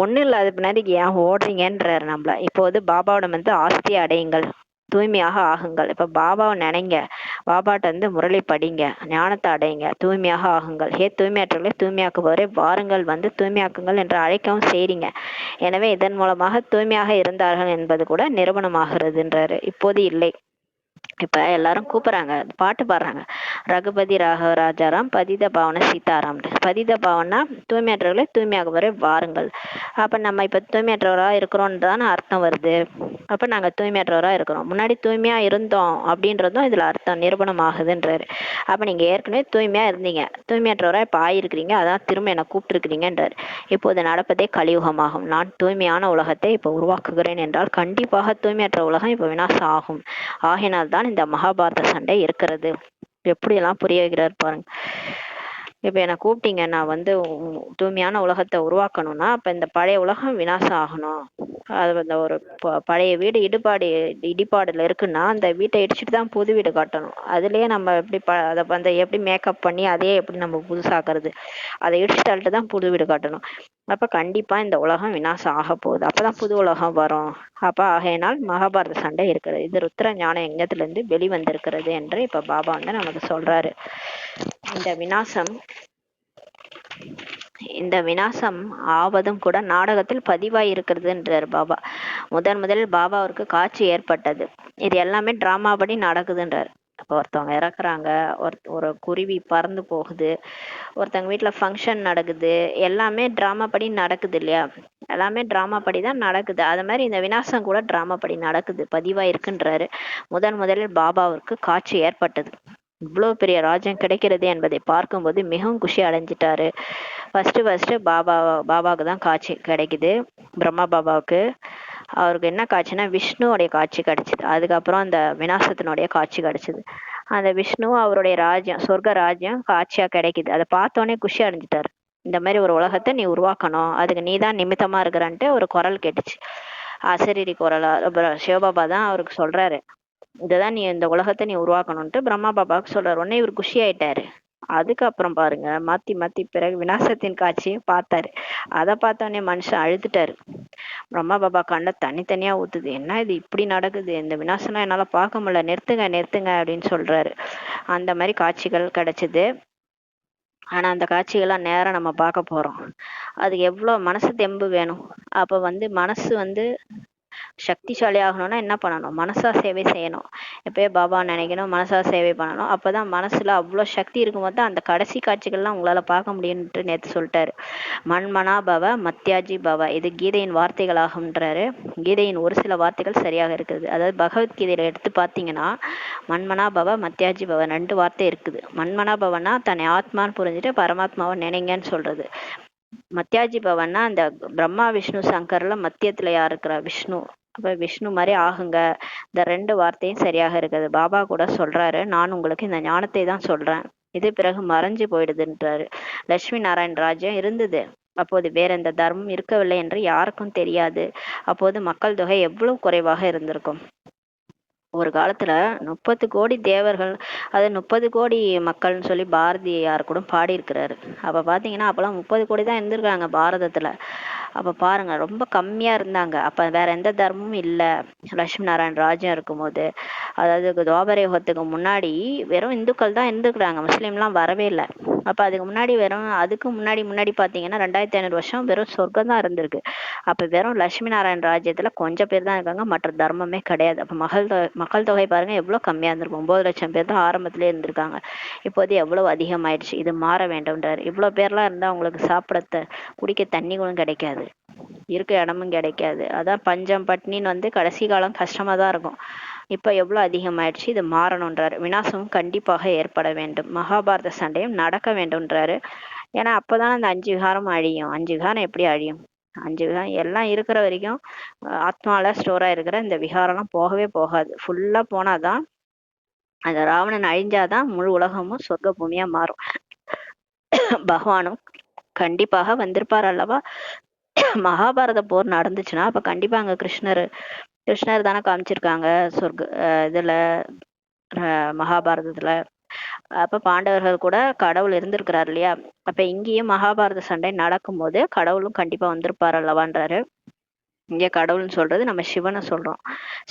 ஒண்ணும் இல்லாத பின்னாடி ஏன் ஓடுறீங்கன்றாரு நம்மள. இப்போது பாபாவிடம் வந்து ஆஸ்தி அடையுங்கள், தூய்மையாக ஆகுங்கள். இப்ப பாபாவை நினைங்க, பாபாட்ட வந்து முரளி படிங்க, ஞானத்தை அடையுங்க, தூய்மையாக ஆகுங்கள். தூய்மையாற்றலை தூய்மையாக்குபவரை வாருங்கள் வந்து தூய்மையாக்குங்கள் என்று அழைக்கவும் செய்றீங்க. எனவே இதன் மூலமாக தூய்மையாக இருந்தார்கள் என்பது கூட நிரூபணமாகிறதுன்றாரு. இப்போது இல்லை. இப்ப எல்லாரும் கூப்பிடுறாங்க, பாட்டு பாடுறாங்க, ரகுபதி ராகவ ராஜாராம் பதித பாவன சீதாராம். பதித பாவனா தூய்மையற்றவர்களை தூய்மையாகுவரை வாருங்கள். அப்ப நம்ம இப்ப தூய்மையற்றவரா இருக்கிறோம்னு தானே அர்த்தம் வருது. அப்ப நாங்க தூய்மையற்றவரா இருக்கிறோம், முன்னாடி தூய்மையா இருந்தோம் அப்படின்றதும் இதுல அர்த்தம் நிரூபணம் ஆகுதுன்றாரு. அப்ப நீங்க ஏற்கனவே தூய்மையா இருந்தீங்க, தூய்மையற்றவரா இப்ப ஆயிருக்கிறீங்க, அதான் திரும்ப என்ன கூப்பிட்டு இருக்கிறீங்கன்றாரு. இப்போது நடப்பதே கலியுகமாகும். நான் தூய்மையான உலகத்தை இப்ப உருவாக்குகிறேன் என்றால் கண்டிப்பாக தூய்மையற்ற உலகம் இப்ப விநாசம் ஆகும். ஆகினால் தான் இந்த மகாபாரத சண்டை இருக்கிறது. எப்படியெல்லாம் புரிய வைக்கிறார் பாருங்க. இப்ப என்ன கூப்பிட்டீங்க, நான் வந்து தூய்மையான உலகத்தை உருவாக்கணும்னா அப்ப இந்த பழைய உலகம் விநாசம் ஆகணும். அது அந்த ஒரு பழைய வீடு இடிபாடுல இருக்குன்னா அந்த வீட்டை இடிச்சுட்டு தான் புது வீடு கட்டணும். அதுலயே நம்ம எப்படி அதை வந்து எப்படி மேக்கப் பண்ணி அதையே எப்படி நம்ம புதுசாக்குறது, அதை இடிச்சு தள்ளிட்டு தான் புது வீடு கட்டணும். அப்ப கண்டிப்பா இந்த உலகம் விநாசம் ஆக போகுது, அப்பதான் புது உலகம் வரும். அப்ப ஆகையினால் மகாபாரத சண்டை இருக்கிறது. இது ருத்ர ஞான யஜ்ஞத்துல இருந்து வெளிவந்திருக்கிறது என்று இப்ப பாபா வந்து நமக்கு சொல்றாரு. இந்த விநாசம் ஆவதும் கூட நாடகத்தில் பதிவாய் இருக்கிறதுன்றார் பாபா. முதலில் பாபாவிற்கு காட்சி ஏற்பட்டது. இது எல்லாமே டிராமா படி நடக்குதுன்றார். இப்போ ஒருத்தவங்க இறக்குறாங்க, ஒரு குருவி பறந்து போகுது, ஒருத்தவங்க வீட்டுல ஃபங்க்ஷன் நடக்குது, எல்லாமே டிராமா படி நடக்குது இல்லையா, எல்லாமே டிராமா படி தான் நடக்குது. அது மாதிரி இந்த விநாசம் கூட டிராமா படி நடக்குது, பதிவாயிருக்குன்றாரு. முதலில் பாபாவிற்கு காட்சி ஏற்பட்டது. இவ்வளவு பெரிய ராஜ்யம் கிடைக்கிறது என்பதை பார்க்கும்போது மிகவும் குஷி அடைஞ்சிட்டாரு. ஃபர்ஸ்ட் பாபாவுக்கு தான் காட்சி கிடைக்குது. பிரம்மா பாபாவுக்கு அவருக்கு என்ன காட்சினா விஷ்ணுவோடைய காட்சி கிடைச்சிது. அதுக்கப்புறம் அந்த விநாசத்தினுடைய காட்சி கிடைச்சிது. அந்த விஷ்ணு அவருடைய ராஜ்யம், சொர்க்க ராஜ்யம் காட்சியா கிடைக்குது. அதை பார்த்தோன்னே குஷி அடைஞ்சிட்டாரு. இந்த மாதிரி ஒரு உலகத்தை நீ உருவாக்கணும், அதுக்கு நீ தான் நிமித்தமா இருக்கிறன்ட்டு ஒரு குரல் கேட்டுச்சு, அசரீரி குரலா. சிவபாபா தான் அவருக்கு சொல்றாரு, இதுதான் நீ இந்த உலகத்தை நீ உருவாக்கணும்ட்டு பிரம்மா பாபாவுக்கு சொல்றாரு. உடனே இவர் குஷி ஆயிட்டாரு. அதுக்கப்புறம் பாருங்க, மாத்தி பிறகு விநாசத்தின் காட்சியை பார்த்தாரு. அதை பார்த்தோடனே மனுஷன் அழுதுட்டாரு. பிரம்மா பாபா கண்ணை தனித்தனியா ஊத்துது. என்ன இது இப்படி நடக்குது, இந்த விநாசம்லாம் என்னால பார்க்க முடியல, நிறுத்துங்க அப்படின்னு சொல்றாரு. அந்த மாதிரி காட்சிகள் கிடைச்சது. ஆனா அந்த காட்சிகள்லாம் நேரம் நம்ம பார்க்க போறோம். அது எவ்வளவு மனசு தெம்பு வேணும். அப்ப வந்து மனசு வந்து சக்திசாலி ஆகணும்னா என்ன பண்ணணும்? மனசா சேவை செய்யணும். எப்பயே பாபா நினைக்கணும், மனசா சேவை பண்ணணும். அப்பதான் மனசுல அவ்வளோ சக்தி இருக்கும்போது தான் அந்த கடைசி காட்சிகள்லாம் உங்களால பார்க்க முடியும்ட்டு நேத்து சொல்லிட்டாரு. மண்மனா பவ மத்யாஜி பவ, இது கீதையின் வார்த்தைகளாகும்ன்றாரு. கீதையின் ஒரு சில வார்த்தைகள் சரியாக இருக்குது. அதாவது பகவத்கீதையில எடுத்து பார்த்தீங்கன்னா மண்மனா பவ மத்யாஜி பவ 2 வார்த்தை இருக்குது. மண்மனா பவனா தன்னை ஆத்மான்னு புரிஞ்சுட்டு பரமாத்மாவை நினைங்கன்னு சொல்றது. மத்யாஜி பவன்னா அந்த பிரம்மா விஷ்ணு சங்கர்ல மத்தியத்துல யார் இருக்கிறா? விஷ்ணு. அப்ப விஷ்ணு மாதிரி ஆகுங்க. இந்த 2 வார்த்தையும் சரியாக இருக்குது. பாபா கூட சொல்றாரு, நான் உங்களுக்கு இந்த ஞானத்தை தான் சொல்றேன், இது பிறகு மறைஞ்சு போயிடுதுன்றாரு. லட்சுமி நாராயண் ராஜ்யம் இருந்தது, அப்போது வேற எந்த தர்மம் இருக்கவில்லை என்று யாருக்கும் தெரியாது. அப்போது மக்கள் தொகை எவ்வளவு குறைவாக இருந்திருக்கும். ஒரு காலத்துல 30 கோடி தேவர்கள், அது 30 கோடி மக்கள்னு சொல்லி பாரதியார் கூட பாடியிருக்கிறாரு. அப்ப பாத்தீங்கன்னா அப்பெல்லாம் 30 கோடி தான் இருந்திருக்காங்க பாரதத்துல. அப்ப பாருங்க ரொம்ப கம்மியா இருந்தாங்க. அப்ப வேற எந்த தர்மமும் இல்ல. லட்சுமி நாராயண் ராஜ்யம் இருக்கும்போது, அதாவது துவாபர யுகத்துக்கு முன்னாடி வெறும் இந்துக்கள் தான் இருந்துக்கிறாங்க, முஸ்லீம்லாம் வரவே இல்லை. அப்ப அதுக்கு முன்னாடி வெறும் அதுக்கு முன்னாடி பாத்தீங்கன்னா 2500 வருஷம் வெறும் சொர்க்கம் தான் இருந்திருக்கு. அப்ப வெறும் லட்சுமி நாராயண் ராஜ்யத்துல கொஞ்சம் பேர் தான் இருக்காங்க, மற்ற தர்மமே கிடையாது. அப்ப மக்கள் தொகை பாருங்க எவ்வளவு கம்மியா இருந்திருக்கும். 9 லட்சம் பேர் தான் ஆரம்பத்திலே இருந்திருக்காங்க. இப்போது எவ்வளவு அதிகமாயிடுச்சு. இது மாற வேண்டும்ன்றாரு. இவ்வளவு பேர்லாம் இருந்தா அவங்களுக்கு சாப்பிட குடிக்க தண்ணி கூட கிடைக்காது, இருக்க இடமும் கிடைக்காது. அதான் பஞ்சம் பட்னின்னு கடைசி காலம் கஷ்டமா தான் இருக்கும். இப்ப எவ்வளவு அதிகமாயிடுச்சு. இது மாறணும்ன்றாரு. விநாசமும் கண்டிப்பாக ஏற்பட வேண்டும், மகாபாரத சண்டையும் நடக்க வேண்டும்ன்றாரு. ஏன்னா அப்பதான் அந்த 5 விகாரம் அழியும். 5 விகாரம் எப்படி அழியும்? 5 விகாரம் எல்லாம் இருக்கிற வரைக்கும் ஆத்மால ஸ்டோரா இருக்கிற இந்த விகாரம்லாம் போகவே போகாது. ஃபுல்லா போனாதான் அந்த ராவணன் அழிஞ்சாதான் முழு உலகமும் சொர்க்க பூமியா மாறும். பகவானும் கண்டிப்பாக வந்திருப்பார் அல்லவா? மகாபாரத போர் நடந்துச்சுன்னா அப்ப கண்டிப்பா அங்க கிருஷ்ணர் தானே காமிச்சிருக்காங்க சொர்க்க இதுல மகாபாரதத்துல. அப்ப பாண்டவர்கள் கூட கடவுள் இருந்திருக்கிறார் இல்லையா? அப்ப இங்கேயும் மகாபாரத சண்டை நடக்கும்போது கடவுளும் கண்டிப்பா வந்திருப்பார் அல்லவான்றாரு. இங்க கடவுள்னு சொல்றது நம்ம சிவனை சொல்றோம்.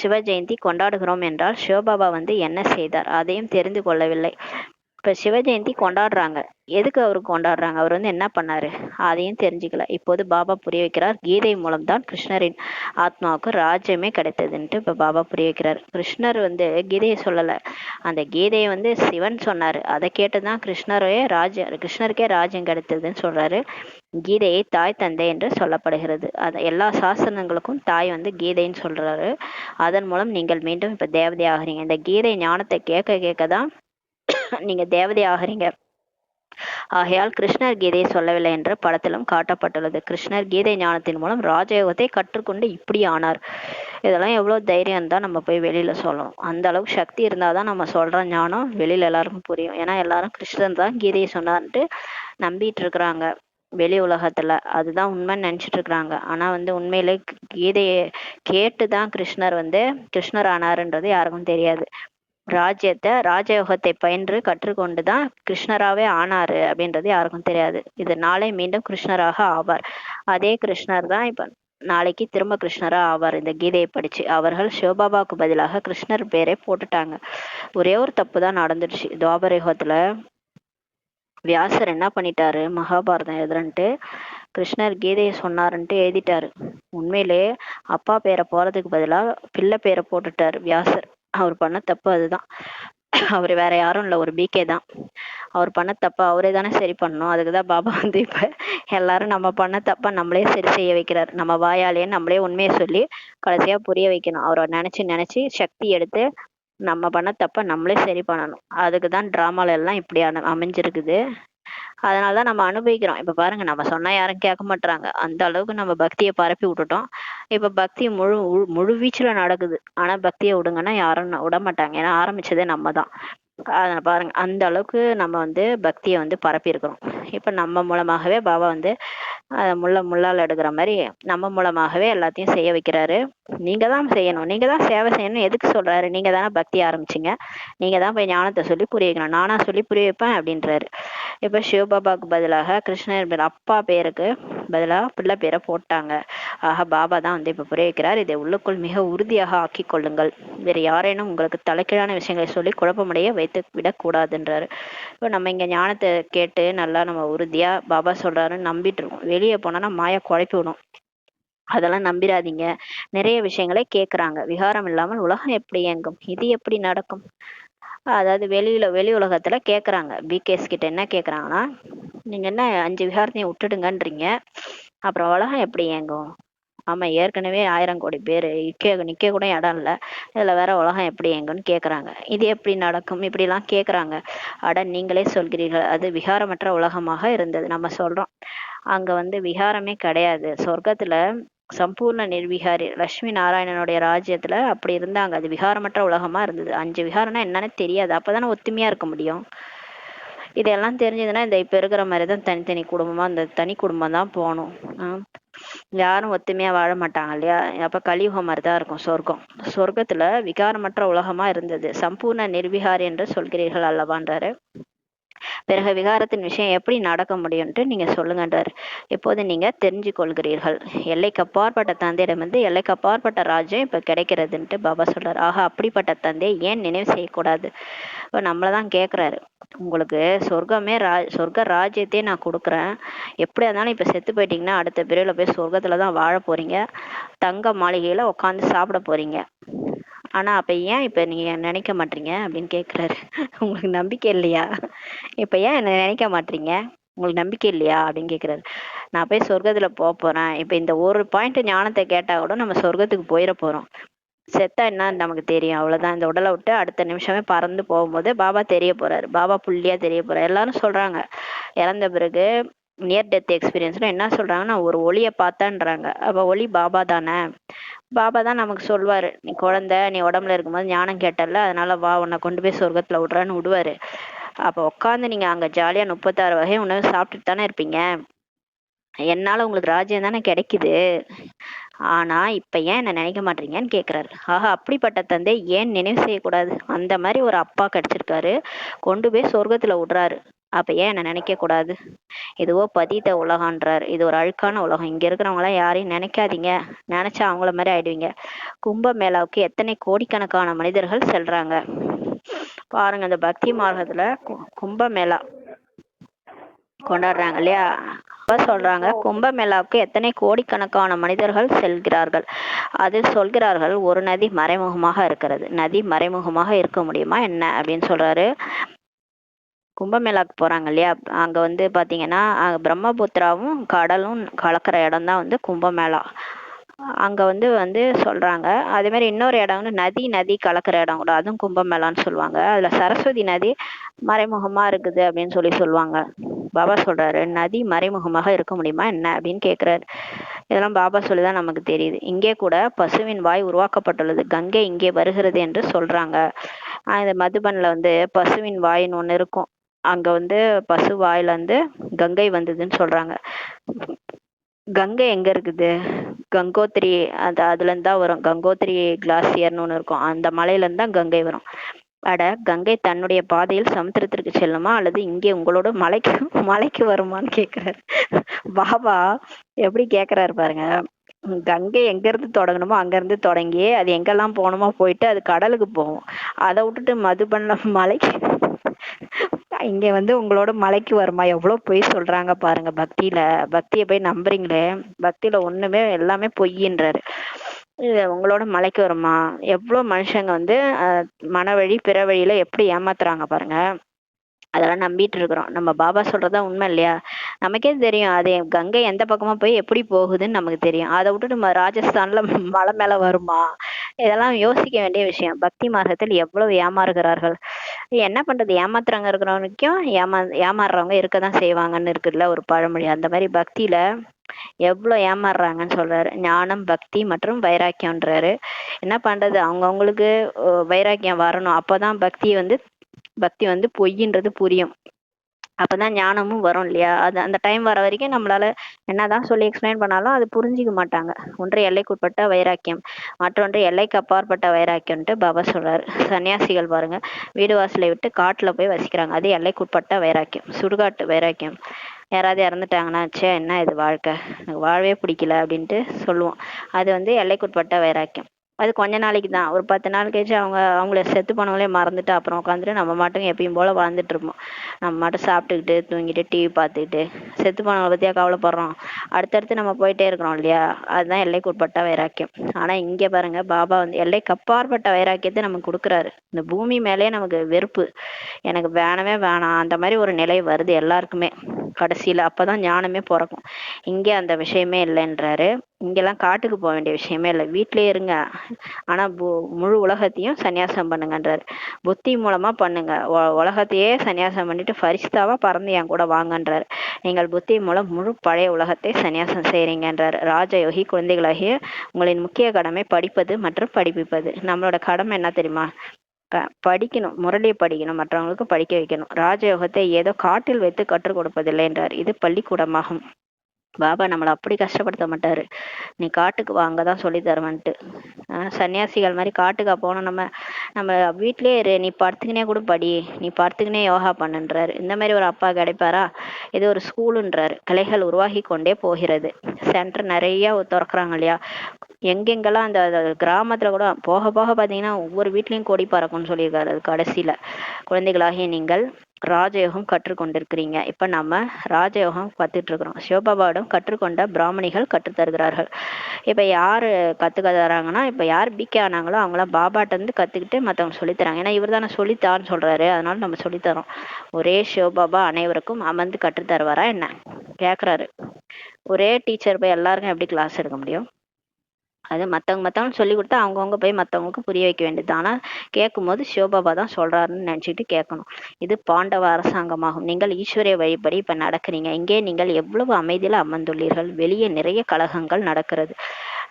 சிவ ஜெயந்தி கொண்டாடுகிறோம் என்றால் சிவபாபா என்ன செய்தார் அதையும் தெரிந்து கொள்ளவில்லை. இப்ப சிவ ஜெயந்தி கொண்டாடுறாங்க, எதுக்கு அவரு கொண்டாடுறாங்க? அவர் என்ன பண்ணாரு அதையும் தெரிஞ்சுக்கல. இப்போது பாபா புரிய வைக்கிறார், கீதை மூலம்தான் கிருஷ்ணரின் ஆத்மாவுக்கு ராஜ்யமே கிடைத்ததுன்ட்டு இப்ப பாபா புரிய வைக்கிறார். கிருஷ்ணர் கீதையை சொல்லல, அந்த கீதையை சிவன் சொன்னாரு. அதை கேட்டுதான் கிருஷ்ணருக்கே ராஜ்யம் கிடைத்ததுன்னு சொல்றாரு. கீதையை தாய் தந்தை என்று சொல்லப்படுகிறது. எல்லா சாஸ்திரங்களுக்கும் தாய் கீதைன்னு சொல்றாரு. அதன் மூலம் நீங்கள் மீண்டும் இப்ப தேவதை ஆகிறீங்க. இந்த கீதை ஞானத்தை கேட்க கேட்கதான் நீங்க தேவதை ஆகிறீங்க. ஆகையால் கிருஷ்ணர் கீதையை சொல்லவில்லை என்று படத்திலும் காட்டப்பட்டுள்ளது. கிருஷ்ணர் கீதை ஞானத்தின் மூலம் ராஜயோகத்தை கற்றுக்கொண்டு இப்படி ஆனார். இதெல்லாம் எவ்வளவு தைரியம் தான் நம்ம போய் வெளியில சொல்லணும். அந்த அளவுக்கு சக்தி இருந்தாதான் நம்ம சொல்ற ஞானம் வெளியில எல்லாருக்கும் புரியும். ஏன்னா எல்லாரும் கிருஷ்ணன் தான் கீதையை சொன்னார்ன்ட்டு நம்பிட்டு இருக்கிறாங்க வெளி உலகத்துல. அதுதான் உண்மைன்னு நினைச்சிட்டு இருக்கிறாங்க. ஆனா உண்மையிலே கீதையை கேட்டுதான் கிருஷ்ணர் ஆனாருன்றது யாருக்கும் தெரியாது. ராஜயோகத்தை பயின்று கற்றுக்கொண்டுதான் கிருஷ்ணராவே ஆனாரு அப்படின்றது யாருக்கும் தெரியாது. இது நாளை மீண்டும் கிருஷ்ணராக ஆவார். அதே கிருஷ்ணர் தான் இப்ப நாளைக்கு திரும்ப கிருஷ்ணரா ஆவார். இந்த கீதையை படிச்சு அவர்கள் சிவபாபாவுக்கு பதிலாக கிருஷ்ணர் பேரை போட்டுட்டாங்க. ஒரே ஒரு தப்பு தான் நடந்துடுச்சு. துவாபர யுகத்துல வியாசர் என்ன பண்ணிட்டாரு, மகாபாரதம் எழுதுறன்ட்டு கிருஷ்ணர் கீதையை சொன்னாருன்ட்டு எழுதிட்டாரு. உண்மையிலே அப்பா பேரை போறதுக்கு பதிலா பிள்ளை பேரை போட்டுட்டாரு வியாசர். அவர் பண்ண தப்பு அதுதான். அவர் வேற யாரும் இல்ல, ஒரு பிகே தான். அவர் பண்ண தப்ப அவரே தானே சரி பண்ணணும். அதுக்குதான் பாபா இப்ப எல்லாரும் நம்ம பண்ண தப்ப நம்மளே சரி செய்ய வைக்கிறார். நம்ம வாயாலேயே நம்மளே உண்மையை சொல்லி கடைசியா புரிய வைக்கணும். அவரை நினைச்சு சக்தி எடுத்து நம்ம பண்ண தப்ப நம்மளே சரி பண்ணணும். அதுக்குதான் டிராமால எல்லாம் இப்படி அமைஞ்சிருக்குது. அதனாலதான் நம்ம அனுபவிக்கிறோம். இப்ப பாருங்க, நம்ம சொன்னா யாரும் கேட்க மாட்டாங்க. அந்த அளவுக்கு நம்ம பக்தியை பரப்பி விட்டுட்டோம். இப்ப பக்தி முழு வீச்சுல நடக்குது. ஆனா பக்தியை விடுங்கன்னா யாரும் விட மாட்டாங்க. ஏன்னா ஆரம்பிச்சதே நம்ம தான். பாருங்க, அந்த அளவுக்கு நம்ம பக்தியை பரப்பி இருக்கிறோம். இப்ப நம்ம மூலமாகவே பாபா முள்ளால் எடுக்கிற மாதிரி நம்ம மூலமாகவே எல்லாத்தையும் செய்ய வைக்கிறாரு. நீங்க தான் செய்யணும், நீங்க தான் சேவை செய்யணும். எதுக்கு சொல்றாரு? நீங்க தானே பக்தி ஆரம்பிச்சிங்க, நீங்க தான் போய் ஞானத்தை சொல்லி புரிய வைக்கணும். நானா சொல்லி புரிய வைப்பேன் அப்படின்றாரு. இப்ப சிவபாபாவுக்கு பதிலாக கிருஷ்ணர் அப்பா பேருக்கு பதிலாக பிள்ளை பேரை போட்டாங்க. ஆக பாபா தான் இப்ப புரிய வைக்கிறார். இதை உள்ளுக்குள் மிக உறுதியாக ஆக்கி கொள்ளுங்கள். வேற யாரேனும் உங்களுக்கு தலைக்கீழான விஷயங்களை சொல்லி குழப்பமடைய வைத்து விடக்கூடாதுன்றாரு. இப்போ நம்ம இங்க ஞானத்தை கேட்டு நல்லா நம்ம உறுதியா பாபா சொல்றாருன்னு நம்பிட்டு இருக்கோம். வெளியே போனோம்னா மாயா குழப்பி விடும். அதெல்லாம் நம்பிராதீங்க. நிறைய விஷயங்களை கேக்குறாங்க. விகாரம் இல்லாமல் உலகம் எப்படி இயங்கும், இது எப்படி நடக்கும். அதாவது வெளி உலகத்துல கேக்குறாங்க. பிகேஎஸ் கிட்ட என்ன கேக்குறாங்கன்னா, நீங்க என்ன 5 விகாரத்தையும் விட்டுடுங்கன்றீங்க, அப்புறம் உலகம் எப்படி இயங்கும். ஆமா, ஏற்கனவே 1000 கோடி பேர் நிக்க கூட இடம் இல்ல, இதுல வேற உலகம் எப்படி இயங்கும்னு கேக்குறாங்க. இது எப்படி நடக்கும், இப்படி எல்லாம் கேக்குறாங்க. அட நீங்களே சொல்கிறீர்கள் அது விகாரமற்ற உலகமாக இருந்தது. நம்ம சொல்றோம் அங்க வந்து விகாரமே கிடையாது. சொர்க்கத்துல சம்பூர்ண நிர்விகாரி லட்சுமி நாராயணனுடைய ராஜ்யத்துல அப்படி இருந்தாங்க. அது விகாரமற்ற உலகமா இருந்தது. 5 விகாரம்னா என்னன்னு தெரியாது. அப்பதானே ஒத்துமையா இருக்க முடியும். இதெல்லாம் தெரிஞ்சதுன்னா இந்த இப்ப இருக்கிற மாதிரிதான் தனித்தனி குடும்பமா அந்த தனி குடும்பம் தான் போகணும். யாரும் ஒத்துமையா வாழ மாட்டாங்க இல்லையா. அப்ப கலியுகம் மாதிரிதான் இருக்கும் சொர்க்கம். சொர்க்கத்துல விகாரமற்ற உலகமா இருந்தது. சம்பூர்ண நிர்விகாரி என்று சொல்கிறீர்கள் அல்லவான்றாரு. பிறகு விகாரத்தின் விஷயம் எப்படி நடக்க முடியும்ட்டு நீங்க சொல்லுங்கன்றாரு. இப்போது நீங்க தெரிஞ்சு கொள்கிறீர்கள். எல்லைக்கு அப்பாற்பட்ட தந்தையிடமிருந்து எல்லைக்கு அப்பாற்பட்ட ராஜ்யம் இப்ப கிடைக்கிறதுன்ட்டு பாபா சொல்றாரு. ஆக அப்படிப்பட்ட தந்தையை ஏன் நினைவு செய்யக்கூடாது. இப்ப நம்மளதான் கேக்குறாரு, உங்களுக்கு சொர்க்க ராஜ்யத்தையே நான் கொடுக்குறேன். எப்படியா இருந்தாலும் இப்ப செத்து போயிட்டீங்கன்னா அடுத்த பிரிவுல போய் சொர்க்கத்துலதான் வாழ போறீங்க. தங்க மாளிகையில உட்காந்து சாப்பிட போறீங்க. ஆனா அப்ப ஏன் இப்ப நீங்க நினைக்க மாட்டீங்க அப்படின்னு கேக்குறாரு. உங்களுக்கு நம்பிக்கை இல்லையா, இப்ப ஏன் என்ன நினைக்க மாட்டீங்க, உங்களுக்கு நம்பிக்கை இல்லையா அப்படின்னு கேக்குறாரு. நான் போய் சொர்க்கத்துல போறேன். இப்ப இந்த ஒரு பாயிண்ட் ஞானத்தை கேட்டா கூட நம்ம சொர்க்கத்துக்கு போயிட போறோம். செத்தா என்ன நமக்கு தெரியும், அவ்வளவுதான். இந்த உடலை விட்டு அடுத்த நிமிஷமே பறந்து போகும்போது பாபா தெரிய போறாரு. பாபா புள்ளியா தெரிய போறாரு. எல்லாரும் சொல்றாங்க இறந்த பிறகு நியர் டெத் எக்ஸ்பீரியன்ஸ்ல என்ன சொல்றாங்கன்னா ஒரு ஒளியை பார்த்தான்றாங்க. அப்ப ஒளி பாபா தானே. பாபா தான் நமக்கு சொல்வாரு, நீ குழந்தை, நீ உடம்புல இருக்கும்போது ஞானம் கேட்டல, அதனால வா உன்னை கொண்டு போய் சொர்க்கத்துல விடுறான்னு விடுவாரு. அப்ப உட்காந்து நீங்க அங்க ஜாலியா 36 வகை உணவு சாப்பிட்டுட்டு தானே இருப்பீங்க. என்னால உங்களுக்கு ராஜ்யம் தானே கிடைக்குது. ஆனா இப்ப ஏன் என்ன நினைக்க மாட்டீங்கன்னு கேக்குறாரு. ஆக அப்படிப்பட்ட தந்தை ஏன் நினைவு செய்யக்கூடாது. அந்த மாதிரி ஒரு அப்பா கிடைச்சிருக்காரு, கொண்டு போய் சொர்க்கத்துல விடுறாரு. அப்ப ஏன் என்ன நினைக்க கூடாது. இதுவோ பதித்த உலகன்றாரு. இது ஒரு அழுக்கான உலகம். இங்க இருக்கிறவங்க எல்லாம் யாரையும் நினைக்காதீங்க. நினைச்சா அவங்கள மாதிரி ஆயிடுவீங்க. கும்ப மேளாவுக்கு எத்தனை கோடிக்கணக்கான மனிதர்கள் செல்றாங்க பாருங்க. இந்த பக்தி மார்க்கத்துல கும்ப மேளா கொண்டாடுறாங்க இல்லையா. சொல்றாங்க கும்பமேளாவுக்கு எத்தனை கோடிக்கணக்கான மனிதர்கள் செல்கிறார்கள். அது சொல்கிறார்கள் ஒரு நதி மறைமுகமாக இருக்கிறது. நதி மறைமுகமாக இருக்க முடியுமா என்ன அப்படின்னு சொல்றாரு. கும்பமேளாக்கு போறாங்க இல்லையா, அங்க வந்து பாத்தீங்கன்னா பிரம்மபுத்திராவும் கடலும் கலக்கிற இடம் தான் வந்து கும்பமேளா. அங்க வந்து வந்து சொல்றாங்க. அதே மாதிரி இன்னொரு இடம் வந்து நதி கலக்கிற இடம் கூட, அதுவும் கும்பமேளான்னு சொல்லுவாங்க. அதுல சரஸ்வதி நதி மறைமுகமா இருக்குது அப்படின்னு சொல்லுவாங்க. பாபா சொல்றாரு நதி மறைமுகமாக இருக்க முடியுமா என்ன அப்படின்னு கேக்குறாரு. இதெல்லாம் பாபா சொல்லிதான் நமக்கு தெரியுது. இங்கே கூட பசுவின் வாய் உருவாக்கப்பட்டுள்ளது, கங்கை இங்கே வருகிறது என்று சொல்றாங்க. இந்த மதுபன்ல வந்து பசுவின் வாயின்னு ஒண்ணு இருக்கும். அங்க வந்து பசு வாயில வந்து கங்கை வந்ததுன்னு சொல்றாங்க. கங்கை எங்க இருக்குது, கங்கோத்திரி அதுல இருந்து தான் வரும். கங்கோத்திரி கிளாசியர்னு ஒண்ணு இருக்கும், அந்த மலையில இருந்து தான் கங்கை வரும். அட கங்கை தன்னுடைய பாதையில் சமுத்திரத்திற்கு செல்லுமா அல்லது இங்கே உங்களோட மலைக்கு வருமான்னு கேக்குறாரு. பாபா எப்படி கேக்குறாரு பாருங்க. கங்கை எங்க இருந்து தொடங்கணுமோ அங்க இருந்து தொடங்கி அது எங்கெல்லாம் போகணுமோ போயிட்டு அது கடலுக்கு போகும். அதை விட்டுட்டு மதுபன்ல மலைக்கு இங்க வந்து உங்களோட மலைக்கு வருமா. எவ்வளவு பொய் சொல்றாங்க பாருங்க. பக்தியை போய் நம்புறீங்களே. பக்தியில ஒண்ணுமே எல்லாமே பொய்யின்றாரு. உங்களோட மலைக்கு வருமா. எவ்வளவு மனுஷங்க வந்து மனவழி பிற வழியில எப்படி ஏமாத்துறாங்க பாருங்க. அதெல்லாம் நம்பிட்டு இருக்கிறோம். நம்ம பாபா சொல்றதா உண்மை இல்லையா. நமக்கே தெரியும் அது கங்கை எந்த பக்கமா போய் எப்படி போகுதுன்னு நமக்கு தெரியும். அதை விட்டுட்டு ராஜஸ்தான்ல மலை மேல வருமா. இதெல்லாம் யோசிக்க வேண்டிய விஷயம். பக்தி மார்க்கத்தில் எவ்வளவு ஏமாறுகிறார்கள். என்ன பண்றது, ஏமாத்துறாங்க இருக்கிறவனுக்கும் ஏமாறுறவங்க இருக்கதான் செய்வாங்கன்னு இருக்குல்ல ஒரு பழமொழி. அந்த மாதிரி பக்தியில எவ்வளவு ஏமாறுறாங்கன்னு சொல்றாரு. ஞானம் பக்தி மற்றும் வைராக்கியம்ன்றாரு. என்ன பண்றது, அவங்கவுங்களுக்கு வைராக்கியம் வரணும். அப்பதான் பக்தி வந்து பொய்ன்றது புரியும். அப்பதான் ஞானமும் வரும் இல்லையா. அது அந்த டைம் வர வரைக்கும் நம்மளால என்னதான் சொல்லி எக்ஸ்பிளைன் பண்ணாலும் அது புரிஞ்சிக்க மாட்டாங்க. ஒன்று எல்லைக்குட்பட்ட வைராக்கியம், மற்றொன்று எல்லைக்கு அப்பாற்பட்ட வைராக்கியம்ட்டு பாபா சொல்றாரு. சன்னியாசிகள் பாருங்க, வீடு வாசலை விட்டு காட்டுல போய் வசிக்கிறாங்க. அது எல்லைக்குட்பட்ட வைராக்கியம். சுடுகாட்டு வைராக்கியம். யாராவது இறந்துட்டாங்கன்னா ச்சே என்ன இது வாழ்க்கை, எனக்கு வாழவே பிடிக்கல அப்படின்ட்டு சொல்லுவோம். அது வந்து எல்லைக்குட்பட்ட வைராக்கியம். அது கொஞ்ச நாளைக்கு தான். ஒரு 10 நாள் கழிச்சு அவங்கள செத்து போனவங்களே மறந்துட்டு அப்புறம் உட்காந்துட்டு நம்ம மாட்டுக்கும் எப்பயும் போல வாழ்ந்துட்டு இருப்போம். நம்ம மாட்டும் சாப்பிட்டுக்கிட்டு தூங்கிட்டு டிவி பார்த்துக்கிட்டு செத்து போனவங்கள பத்தியா கவலைப்படுறோம். அடுத்தடுத்து நம்ம போயிட்டே இருக்கிறோம் இல்லையா? அதுதான் எல்லைக்கு உட்பட்ட வைராக்கியம். ஆனா இங்க பாருங்க, பாபா வந்து எல்லைக்கு அப்பாற்பட்ட வைராக்கியத்தை நமக்கு கொடுக்குறாரு. இந்த பூமி மேலேயே நமக்கு வெறுப்பு, எனக்கு வேணவே வேணாம் அந்த மாதிரி ஒரு நிலை வருது எல்லாருக்குமே கடைசியில. அப்பதான் ஞானமே பிறக்கும். இங்க அந்த விஷயமே இல்லைன்றாரு. இங்கெல்லாம் காட்டுக்கு போக வேண்டிய விஷயமே இல்லை, வீட்டிலேயே இருங்க. ஆனா முழு உலகத்தையும் சன்னியாசம் பண்ணுங்கன்றாரு. புத்தி மூலமா பண்ணுங்க. உலகத்தையே சன்னியாசம் பண்ணிட்டு ஃபரிஸ்தாவா பறந்து என் கூட வாங்கன்றாரு. நீங்கள் புத்தி மூலம் முழு பழைய உலகத்தை சன்னியாசம் செய்றீங்கன்றாரு. ராஜயோகி குழந்தைகளாகிய உங்களின் முக்கிய கடமை படிப்பது மற்றும் படிப்பிப்பது. நம்மளோட கடமை என்ன தெரியுமா? படிக்கணும், முரளியை படிக்கணும், மற்றவங்களுக்கு படிக்க வைக்கணும். ராஜயோகத்தை ஏதோ காட்டில் வைத்து கற்றுக் கொடுப்பதில்லை என்றார். இது பள்ளிக்கூடமாகும். பாபா நம்மளை அப்படி கஷ்டப்படுத்த மாட்டாரு. நீ காட்டுக்கு வாங்கதான் சொல்லி தருவன்ட்டு. சன்னியாசிகள் மாதிரி காட்டுக்கா போனோம்? நம்ம நம்ம வீட்லயே இரு, நீ படுத்துக்கினே கூட படி, நீ படுத்துக்கினே யோகா பண்ணுன்றாரு. இந்த மாதிரி ஒரு அப்பா கிடைப்பாரா? இது ஒரு ஸ்கூலுன்றாரு. கிளைகள் உருவாகி கொண்டே போகிறது. சென்டர் நிறைய திறக்கிறாங்க இல்லையா? எங்கெங்கெல்லாம் அந்த கிராமத்துல கூட போக போக பாத்தீங்கன்னா ஒவ்வொரு வீட்லயும் கொடி பறக்கும்னு சொல்லியிருக்காரு. அது கடைசியில குழந்தைகளாகிய நீங்கள் ராஜயோகம் கற்றுக்கொண்டிருக்கிறீங்க. இப்ப நம்ம ராஜயோகம் கத்துட்டு இருக்கிறோம். சிவபாபாவிடம் கற்றுக்கொண்ட பிராமணிகள் கற்றுத்தருகிறார்கள். இப்ப யாரு கத்துக்க தராங்கன்னா, இப்ப யார் பிகே ஆனாங்களோ அவங்களாம் பாபாட்ட இருந்து கத்துக்கிட்டு மத்தவங்க சொல்லித்தராங்க. ஏன்னா இவர் தானே சொல்லித்தான்னு சொல்றாரு, அதனால நம்ம சொல்லித்தரோம். ஒரே சிவபாபா அனைவருக்கும் அமர்ந்து கற்றுத்தருவாரா என்ன கேக்குறாரு. ஒரே டீச்சர் போய் எல்லாருக்கும் எப்படி கிளாஸ் எடுக்க முடியும்? அது மற்றவங்க சொல்லி கொடுத்தா அவங்கவுங்க போய் மற்றவங்களுக்கு புரிய வைக்க வேண்டியது. ஆனால் கேட்கும்போது சிவபாபா தான் சொல்றாருன்னு நினச்சிட்டு கேட்கணும். இது பாண்டவ அரசாங்கமாகும். நீங்கள் ஈஸ்வரிய வழிபடி இப்போ நடக்கிறீங்க. இங்கே நீங்கள் எவ்வளவு அமைதியில் அமர்ந்துள்ளீர்கள். வெளியே நிறைய கலகங்கள் நடக்கிறது.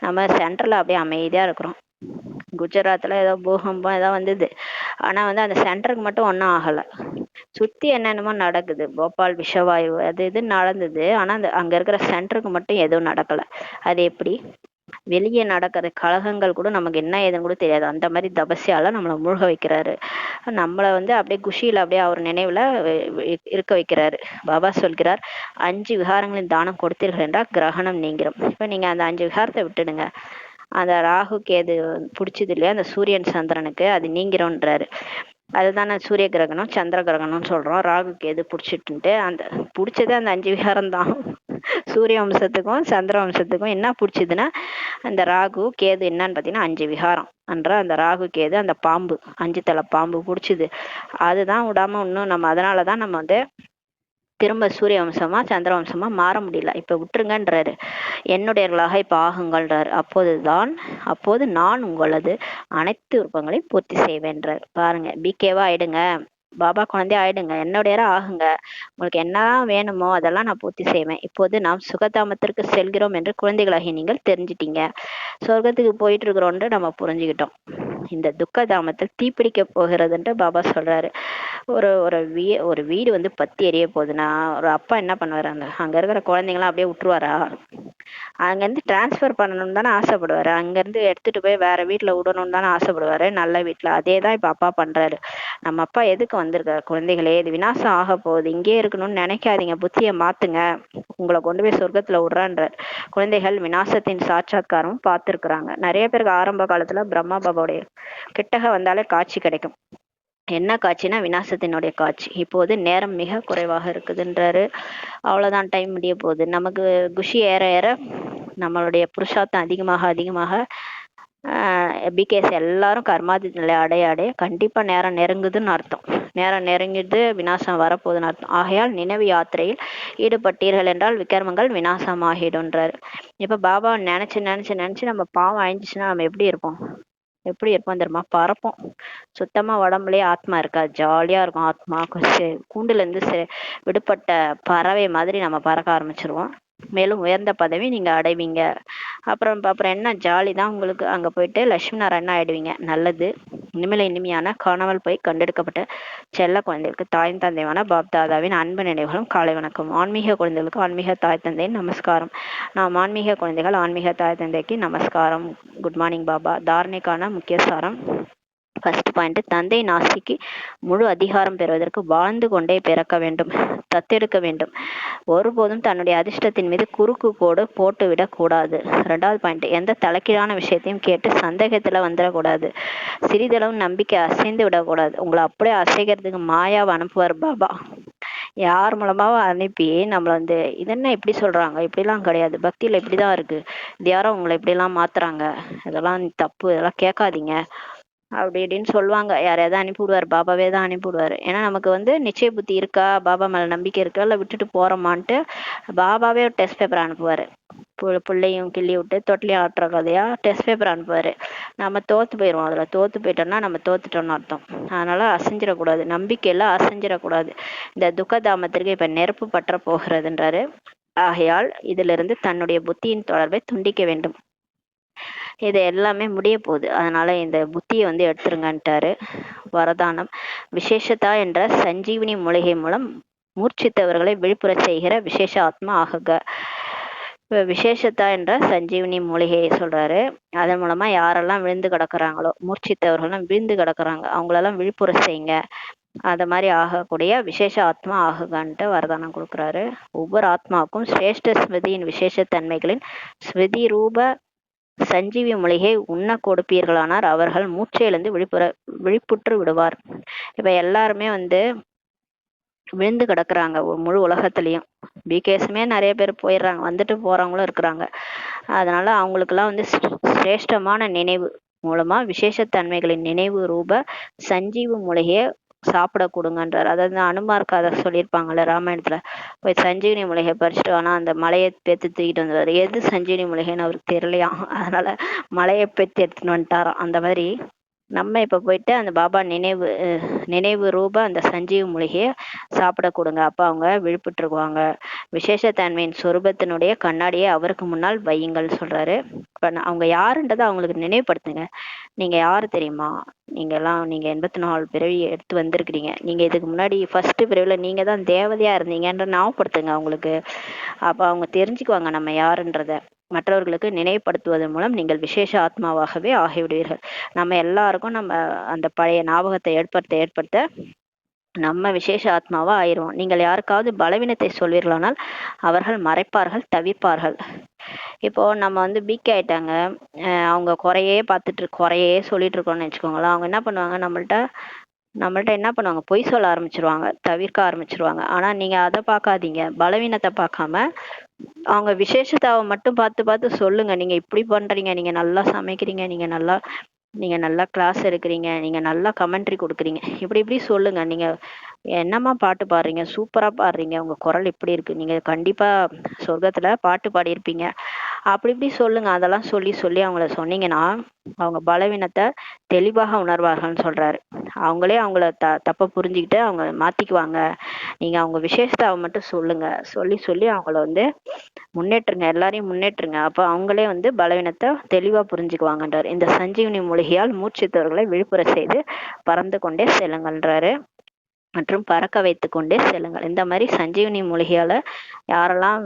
நம்ம சென்டரில் அப்படியே அமைதியாக இருக்கிறோம். குஜராத்தில் ஏதோ பூகம்பம் ஏதோ வந்தது, ஆனால் வந்து அந்த சென்டருக்கு மட்டும் ஒன்றும் ஆகலை. சுற்றி என்னென்னமோ நடக்குது, போபால் விஷவாயு அது இது நடந்தது. ஆனால் அந்த அங்கே இருக்கிற சென்டருக்கு மட்டும் எதுவும் நடக்கலை. அது எப்படி? வெளியே நடக்கிற கழகங்கள் கூட நமக்கு என்ன ஏதுன்னு கூட தெரியாது. அந்த மாதிரி தபஸ்யால நம்மளை மூழ்க வைக்கிறாரு. நம்மளை வந்து அப்படியே குஷியில அப்படியே அவர் நினைவுல இருக்க வைக்கிறாரு. பாபா சொல்கிறார், 5 விகாரங்களின் தானம் கொடுத்தீர்கள் என்றால் கிரகணம் நீங்கிரும். இப்ப நீங்க அந்த 5 விகாரத்தை விட்டுடுங்க. அந்த ராகு கேது பிடிச்சது இல்லையா, அந்த சூரியன் சந்திரனுக்கு அது நீங்கிறோன்றாரு. அதுதானே சூரிய கிரகணம் சந்திர கிரகணம்னு சொல்றோம். ராகு கேது பிடிச்சிட்டுன்ட்டு அந்த பிடிச்சதே அந்த 5 விகாரம் தான். சூரிய வம்சத்துக்கும் சந்திர வம்சத்துக்கும் என்ன பிடிச்சதுன்னா, அந்த ராகு கேது என்னன்னு பார்த்தீங்கன்னா 5 விகாரம் என்ற அந்த ராகு கேது, அந்த பாம்பு 5 தலை பாம்பு பிடிச்சிது. அதுதான் விடாம இன்னும் நம்ம, அதனாலதான் நம்ம வந்து திரும்ப சூரிய வம்சமா சந்திர வம்சமா மாற முடியல. இப்ப விட்டுருங்கன்றாரு. என்னுடையவர்களாக இப்ப ஆகுங்கள்ன்றாரு. அப்போது நான் உங்களது அனைத்து விருப்பங்களையும் பூர்த்தி செய்வேன்றார். பாருங்க, பிகேவா ஆயிடுங்க, பாபா குழந்தையா ஆயிடுங்க, என்னுடையரா ஆகுங்க. உங்களுக்கு என்ன வேணுமோ அதெல்லாம் நான் பூர்த்தி செய்வேன். இப்போது நாம் சுகதாமத்திற்கு செல்கிறோம் என்று குழந்தைகளாகி நீங்கள் தெரிஞ்சிட்டீங்க. சொர்க்கத்துக்கு போயிட்டு இருக்கிறோம்னு நம்ம புரிஞ்சுக்கிட்டோம். இந்த துக்கதாமத்தில் தீப்பிடிக்க போகிறதுன்ட்டு பாபா சொல்றாரு. ஒரு ஒரு வீடு வந்து பத்தி எரிய போகுதுன்னா ஒரு அப்பா என்ன பண்ணுவாரு? அங்க இருக்கிற குழந்தைங்களாம் அப்படியே விட்டுருவாரா? அங்கேருந்து டிரான்ஸ்ஃபர் பண்ணணும்னு தானே ஆசைப்படுவாரு. அங்கேருந்து எடுத்துட்டு போய் வேற வீட்டில் விடணும்னு தானே ஆசைப்படுவாரு, நல்ல வீட்டில். அதே தான் இப்போ அப்பா பண்றாரு. நம்ம அப்பா எதுக்கு வந்திருக்காரு? குழந்தைகளே, இது விநாசம் ஆக போகுது, இங்கே இருக்கணும்னு நினைக்காதீங்க, புத்தியை மாத்துங்க, உங்களை கொண்டு போய் சொர்க்கத்துல விடுறான்றார். குழந்தைகள் விநாசத்தின் சாட்சாத்காரமும் பார்த்துருக்குறாங்க. நிறைய பேருக்கு ஆரம்ப காலத்துல பிரம்மா பாபாவுடைய கிட்டக வந்தாலே காட்சி கிடைக்கும். என்ன காட்சினா விநாசத்தினுடைய காட்சி. இப்போது நேரம் மிக குறைவாக இருக்குதுன்றாரு. அவ்வளவுதான், டைம் முடிய போகுது. நமக்கு குஷி ஏற ஏற நம்மளுடைய புருஷார்த்தம் அதிகமாக அதிகமாக பிகேஸ் எல்லாரும் கர்மாதி நிலை அடைய அடைய கண்டிப்பா நேரம் நெருங்குதுன்னு அர்த்தம். நேரம் நெருங்கிட்டு விநாசம் வரப்போகுதுன்னு அர்த்தம். ஆகையால் நினைவு யாத்திரையில் ஈடுபட்டீர்கள் என்றால் விக்ரமங்கள் விநாசம் ஆகிடுன்றாரு. இப்ப பாபா நினைச்சு நினைச்சு நினைச்சு நம்ம பாவம் அழிஞ்சிச்சுன்னா நம்ம எப்படி இருப்போம்? தெரியுமா? பறப்போம். சுத்தமா உடம்புலயே ஆத்மா இருக்கா, ஜாலியா இருக்கும். ஆத்மா கூண்டுல இருந்து விடுபட்ட பறவை மாதிரி நம்ம பறக்க ஆரம்பிச்சிருவோம். மேலும் உயர்ந்த பதவி நீங்க அடைவீங்க. அப்புறம் என்ன ஜாலி தான் உங்களுக்கு. அங்க போயிட்டு லட்சுமி நாராயணா ஆயிடுவீங்க. நல்லது. இனிமையான காணாமல் போய் கண்டெடுக்கப்பட்ட செல்ல குழந்தைகளுக்கு தாய் தந்தையான பாப் தாதாவின் அன்பு நினைவுகளும் காலை வணக்கம். ஆன்மீக குழந்தைகளுக்கு ஆன்மீக தாய் தந்தையின் நமஸ்காரம். நாம் ஆன்மீக குழந்தைகள் ஆன்மீக தாய் தந்தைக்கு நமஸ்காரம். Good morning Baba. தாரணைக்கான முக்கிய சாரம். ஃபர்ஸ்ட் பாயிண்ட், தந்தை நாசிக்கு முழு அதிகாரம் பெறுவதற்கு வாழ்ந்து கொண்டே பிறக்க வேண்டும், தத்தெடுக்க வேண்டும். ஒருபோதும் தன்னுடைய அதிர்ஷ்டத்தின் மீது குறுக்கு கோடு போட்டுவிடக் கூடாது. ரெண்டாவது பாயிண்ட், எந்த தலைக்கீழான விஷயத்தையும் கேட்டு சந்தேகத்துல வந்துடக்கூடாது. சிறிதளவு நம்பிக்கை அசைந்து விடக்கூடாது. உங்களை அப்படியே அசைக்கிறதுக்கு மாயாவை அனுப்புவார் பாபா. யார் மூலமாவோ அனுப்பி நம்மள வந்து இது என்ன இப்படி சொல்றாங்க, இப்படிலாம் கிடையாது, பக்தியில இப்படிதான் இருக்கு, இது யாரோ உங்களை இப்படிலாம் மாத்துறாங்க, இதெல்லாம் தப்பு, இதெல்லாம் கேட்காதீங்க அப்படி இப்படின்னு சொல்லுவாங்க. யாரையாவது அனுப்பிவிடுவார், பாபாவே தான் அனுப்பிவிடுவாரு. ஏன்னா நமக்கு வந்து நிச்சய புத்தி இருக்கா, பாபா மேல நம்பிக்கை இருக்கா, இல்லை விட்டுட்டு போறோமான்ட்டு பாபாவே ஒரு டெஸ்ட் பேப்பர் அனுப்புவாரு. பிள்ளையும் கிள்ளி விட்டு தொட்டிலையும் ஆட்டுற கதையா டெஸ்ட் பேப்பர் அனுப்புவாரு. நம்ம தோத்து போயிடுவோம். அதுல தோத்து போயிட்டோம்னா நம்ம தோத்துட்டோம்னு அர்த்தம். அதனால அசைஞ்சிடக்கூடாது, நம்பிக்கையில அசைஞ்சிடக்கூடாது. இந்த துக்கதாமத்திற்கு இப்ப நெருப்பு பற்ற போகிறதுன்றாரு. ஆகையால் இதிலிருந்து தன்னுடைய புத்தியின் தொடர்பை துண்டிக்க வேண்டும். இது எல்லாமே முடிய போகுது, அதனால இந்த புத்தியை வந்து எடுத்துருங்கன்ட்டாரு. வரதானம், விசேஷதா என்ற சஞ்சீவினி மூலிகை மூலம் மூர்ச்சித்தவர்களை விழிப்புற செய்கிற விசேஷ ஆத்மா ஆகுக. விசேஷத்தா என்ற சஞ்சீவினி மூலிகையை சொல்றாரு. அதன் மூலமா யாரெல்லாம் விழுந்து கிடக்குறாங்களோ, மூர்ச்சித்தவர்கள்லாம் விழுந்து கிடக்குறாங்க, அவங்களெல்லாம் விழிப்புற செய்யுங்க, அந்த மாதிரி ஆகக்கூடிய விசேஷ ஆத்மா ஆகுகன்ட்டு வரதானம் கொடுக்குறாரு. ஒவ்வொரு ஆத்மாவுக்கும் சிரேஷ்ட ஸ்மிருதியின் விசேஷ தன்மைகளின் ஸ்மிருதி ரூப சஞ்சீவி மூலிகை உண்ண கொடுப்பீர்களானார் அவர்கள் மூச்சையிலிருந்து விழிப்புற்று விடுவார். இப்ப எல்லாருமே வந்து விழுந்து கிடக்குறாங்க முழு உலகத்திலையும். பிகேஸுமே நிறைய பேர் போயிடுறாங்க, வந்துட்டு போறவங்களும் இருக்கிறாங்க. அதனால அவங்களுக்கெல்லாம் வந்து சிரேஷ்டமான நினைவு மூலமா விசேஷத்தன்மைகளின் நினைவு ரூப சஞ்சீவு மூலிகையை சாப்பிட கொடுங்கன்றார். அதாவது அனுமார் கதை சொல்லியிருப்பாங்கல்ல ராமாயணத்துல, போய் சஞ்சீவினி மூலிகை பறிச்சுட்டு ஆனா அந்த மலையை பேத்து தூக்கிட்டு வந்துடுவாரு. எது சஞ்சீவினி மூலிகைன்னு அவருக்கு தெரியலையாம், அதனால மலையை பேத்து எடுத்துன்னு வந்துட்டாராம். அந்த மாதிரி நம்ம இப்ப போயிட்டு அந்த பாபா நினைவு ரூப அந்த சஞ்சீவ மூலிகையை சாப்பிட கொடுங்க, அப்ப அவங்க விழிப்புட்டுருக்குவாங்க. விசேஷத்தன்மையின் சொரூபத்தினுடைய கண்ணாடியை அவருக்கு முன்னால் வையுங்கள் சொல்றாரு. இப்ப அவங்க யாருன்றதை அவங்களுக்கு நினைவுபடுத்துங்க. நீங்க யாரு தெரியுமா, நீங்க 84 பிறவி எடுத்து வந்திருக்கிறீங்க. நீங்க இதுக்கு முன்னாடி ஃபர்ஸ்ட் பிறவில நீங்க தான் தேவதையா இருந்தீங்கன்ற ஞாபகப்படுத்துங்க அவங்களுக்கு. அப்ப அவங்க தெரிஞ்சுக்குவாங்க நம்ம யாருன்றத. மற்றவர்களுக்கு நினைவுபடுத்துவதன் மூலம் நீங்கள் விசேஷ ஆத்மாவாகவே ஆகிவிடுவீர்கள். நம்ம எல்லாருக்கும் நம்ம அந்த பழைய ஞாபகத்தை ஏற்படுத்த நம்ம விசேஷ ஆத்மாவா ஆயிடுவோம். நீங்கள் யாருக்காவது பலவீனத்தை சொல்வீர்களானால் அவர்கள் மறைப்பார்கள், தவிப்பார்கள். இப்போ நம்ம வந்து பிக் ஆயிட்டாங்க, அவங்க குறையே சொல்லிட்டு இருக்கோம்னு வச்சுக்கோங்களேன். அவங்க என்ன பண்ணுவாங்க, நம்மள்ட்ட என்ன பண்ணுவாங்க, பொய் சொல்ல ஆரம்பிச்சிருவாங்க, தவிர்க்க ஆரம்பிச்சிருவாங்க. ஆனா நீங்க அதை பார்க்காதீங்க, பலவீனத்தை பார்க்காம அவங்க விசேஷத்தாவை மட்டும் பார்த்து சொல்லுங்க. நீங்க இப்படி பண்றீங்க, நீங்க நல்லா சமைக்கிறீங்க, நீங்க நல்லா கிளாஸ் எடுக்கிறீங்க, நீங்க நல்லா கமெண்ட்ரி கொடுக்குறீங்க, இப்படி சொல்லுங்க. நீங்க என்னம்மா பாட்டு பாடுறீங்க, சூப்பரா பாடுறீங்க, உங்க குரல் இப்படி இருக்கு, நீங்க கண்டிப்பா சொர்க்கத்துல பாட்டு பாடியிருப்பீங்க, இப்படி சொல்லுங்க. அதெல்லாம் சொல்லி அவங்கள சொன்னீங்கன்னா அவங்க பலவீனத்தை தெளிவாக உணர்வார்கள்னு சொல்றாரு. அவங்களே அவங்கள தப்ப புரிஞ்சுக்கிட்டு அவங்க மாத்திக்குவாங்க. நீங்க அவங்க விசேஷத்தாவை மட்டும் சொல்லுங்க, சொல்லி அவங்கள வந்து முன்னேற்றுங்க, எல்லாரையும் முன்னேற்றுங்க. அப்ப அவங்களே வந்து பலவீனத்தை தெளிவா புரிஞ்சுக்குவாங்கன்றாரு. இந்த சஞ்சீவனி மூலிகையால் மூச்சித்தவர்களை விழிப்புற செய்து பறந்து கொண்டே செல்லுங்கன்றாரு. மற்றும் பறக்க வைத்து கொண்டே செல்லுங்கள். இந்த மாதிரி சஞ்சீவனி மூலிகையால யாரெல்லாம்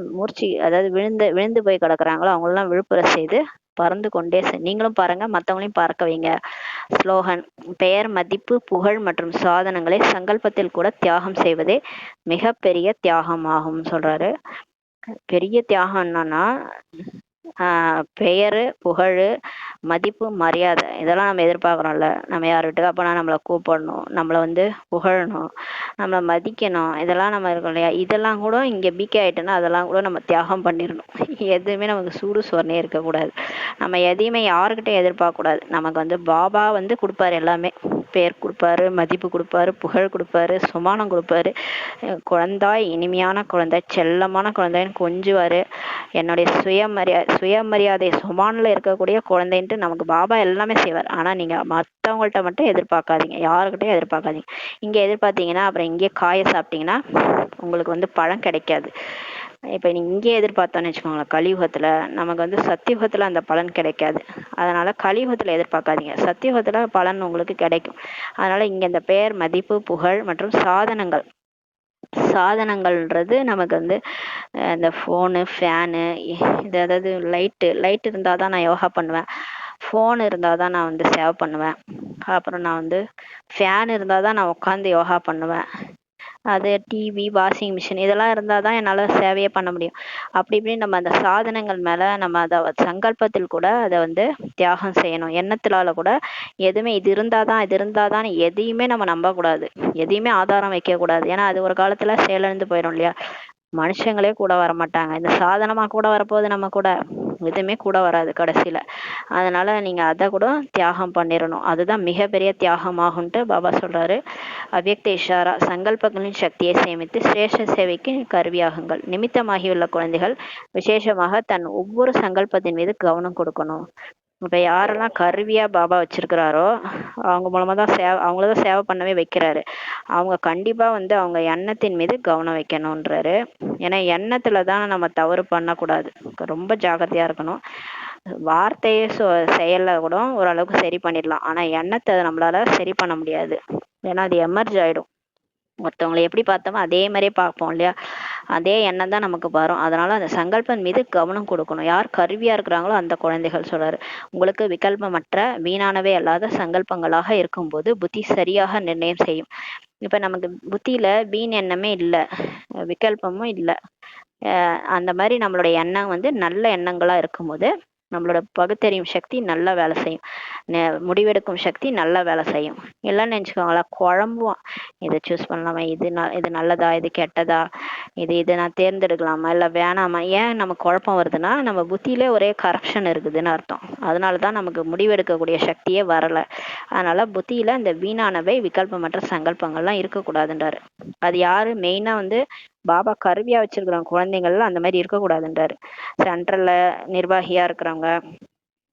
அதாவது விழுந்து போய் கிடக்குறாங்களோ அவங்களெல்லாம் விழுப்புற செய்து பறந்து கொண்டே நீங்களும் பாருங்க, மற்றவங்களையும் பறக்க வைங்க. ஸ்லோகன், பெயர், மதிப்பு, புகழ் மற்றும் சாதனங்களை சங்கல்பத்தில் கூட தியாகம் செய்வதே மிக பெரிய தியாகமாகும் சொல்றாரு. பெரிய தியாகம் என்னன்னா பெயரு, புகழ், மதிப்பு, மரியாதை இதெல்லாம் நம்ம எதிர்பார்க்குறோம்ல. நம்ம யார் வீட்டுக்கு அப்போனா நம்மளை கூப்பிடணும், நம்மளை வந்து புகழணும், நம்மளை மதிக்கணும், இதெல்லாம் நம்ம இருக்கோம் இல்லையா. இதெல்லாம் கூட இங்கே பிகே ஆயிட்டோன்னா அதெல்லாம் கூட நம்ம தியாகம் பண்ணிடணும். எதுவுமே நமக்கு சூடு சொரணே இருக்கக்கூடாது. நம்ம எதையுமே யாருக்கிட்டையும் எதிர்பார்க்கக்கூடாது. நமக்கு வந்து பாபா வந்து கொடுப்பாரு எல்லாமே. பேர் கொடுப்பாரு, மதிப்பு கொடுப்பாரு, புகழ் கொடுப்பாரு, சுமானம் கொடுப்பாரு, குழந்தாய், இனிமையான குழந்தாய், செல்லமான குழந்தைன்னு கொஞ்சுவாரு. என்னுடைய சுயமரியாதை சுமானில் இருக்கக்கூடிய குழந்தைன்ட்டு நமக்கு பாபா எல்லாமே செய்வார். ஆனா நீங்க மற்றவங்கள்ட்ட மட்டும் எதிர்பார்க்காதீங்க, யாருக்கிட்டையும் எதிர்பார்க்காதீங்க. இங்க எதிர்பார்த்தீங்கன்னா அப்புறம் இங்கே காய சாப்பிட்டீங்கன்னா உங்களுக்கு வந்து பழம் கிடைக்காது. இப்ப நீங்க இங்கே எதிர்பார்த்தோன்னு வச்சுக்கோங்களேன், கலியுகத்துல நமக்கு வந்து சத்தியுகத்துல அந்த பலன் கிடைக்காது. அதனால கலியுகத்துல எதிர்பார்க்காதீங்க, சத்தியுகத்துல பலன் உங்களுக்கு கிடைக்கும். அதனால இங்க இந்த பெயர், மதிப்பு, புகழ் மற்றும் சாதனங்கள்ன்றது நமக்கு வந்து இந்த ஃபோனு, ஃபேனு, இது அதாவது லைட் இருந்தால் தான் நான் யோகா பண்ணுவேன். ஃபோன் இருந்தால் தான் நான் வந்து சேவ் பண்ணுவேன். அப்புறம் நான் வந்து ஃபேன் இருந்தால் தான் நான் உட்காந்து யோகா பண்ணுவேன். அது டிவி, வாஷிங் மிஷின் இதெல்லாம் இருந்தால் தான் என்னால் சேவையே பண்ண முடியும். அப்படி இப்படின்னு நம்ம அந்த சாதனங்கள் மேலே நம்ம அதை சங்கல்பத்தில் கூட அதை வந்து தியாகம் செய்யணும். எண்ணத்திலால கூட எதுவுமே இது இருந்தால் தான் இது இருந்தால் தான் எதையுமே நம்ம நம்பக்கூடாது. எதையுமே ஆதாரம் வைக்கக்கூடாது. ஏன்னா அது ஒரு காலத்தில் செயலிழந்து போயிடும் இல்லையா? மனுஷங்களே கூட வரமாட்டாங்க. இந்த சாதனமாக கூட வரப்போகுது நம்ம கூட எதுவுமே கூட வராது கடைசியில். அதனால நீங்கள் அதை கூட தியாகம் பண்ணிடணும். அதுதான் மிகப்பெரிய தியாகமாகும்ன்ட்டு பாபா சொல்கிறாரு. அவ்யக்த இஷாரா சங்கல்பங்களின் சக்தியை சேமித்து சிரேஷ்ட சேவைக்கு கருவியாகுங்கள். நிமித்தமாகியுள்ள குழந்தைகள் விசேஷமாக தன் ஒவ்வொரு சங்கல்பத்தின் மீது கவனம் கொடுக்கணும். இப்போ யாரெல்லாம் கருவியாக பாபா வச்சிருக்கிறாரோ அவங்க மூலமாக தான் அவங்கள தான் சேவை பண்ணவே வைக்கிறாரு. அவங்க கண்டிப்பாக வந்து அவங்க எண்ணத்தின் மீது கவனம் வைக்கணுன்றாரு. ஏன்னா எண்ணத்துல தான் நம்ம தவறு பண்ணக்கூடாது. ரொம்ப ஜாக்கிரதையா இருக்கணும். வார்த்தையை செயல்ல கூட ஓரளவுக்கு சரி பண்ணிடலாம். ஆனா எண்ணத்தை நம்மளால சரி பண்ண முடியாது. ஏன்னா அது எமர்ஜ் ஆயிடும். ஒருத்தவங்களை எப்படி பார்த்தோமோ அதே மாதிரியே பார்ப்போம் இல்லையா? அதே எண்ணம் தான் நமக்கு வரும். அதனால அந்த சங்கல்பம் மீது கவனம் கொடுக்கணும். யார் கருவியா இருக்கிறாங்களோ அந்த குழந்தைகள் சொல்றாரு. உங்களுக்கு விகல்பமற்ற வீணானவே அல்லாத சங்கல்பங்களாக இருக்கும்போது புத்தி சரியாக நிர்ணயம் செய்யும். இப்ப நமக்கு புத்தியில வீண் எண்ணமே இல்லை, விகல்பமும் இல்லை. அந்த மாதிரி நம்மளுடைய எண்ணம் வந்து நல்ல எண்ணங்களா இருக்கும்போது நம்மளோட பகுத்தறியும் சக்தி நல்லா வேலை செய்யும். முடிவெடுக்கும் சக்தி நல்லா வேலை செய்யும். இல்லைன்னு நினச்சிக்கோங்களா, குழம்புவான். இதை சூஸ் பண்ணலாமா, இது நல்லதா, இது கெட்டதா, இது நான் தேர்ந்தெடுக்கலாமா இல்லை வேணாமா. ஏன் நமக்கு குழப்பம் வருதுன்னா நம்ம புத்தியிலே ஒரே கரப்ஷன் இருக்குதுன்னு அர்த்தம். அதனால தான் நமக்கு முடிவெடுக்கக்கூடிய சக்தியே வரலை. அதனால புத்தியில இந்த வீணானவை விகல்பமற்ற சங்கல்பங்கள்லாம் இருக்கக்கூடாதுன்றாரு. அது யாரு மெயினா வந்து பாபா கருவியா வச்சிருக்கிறவங்க குழந்தைங்கள்ல அந்த மாதிரி இருக்கக்கூடாதுன்றாரு. சென்ட்ரல்ல நிர்வாகியா இருக்கிறவங்க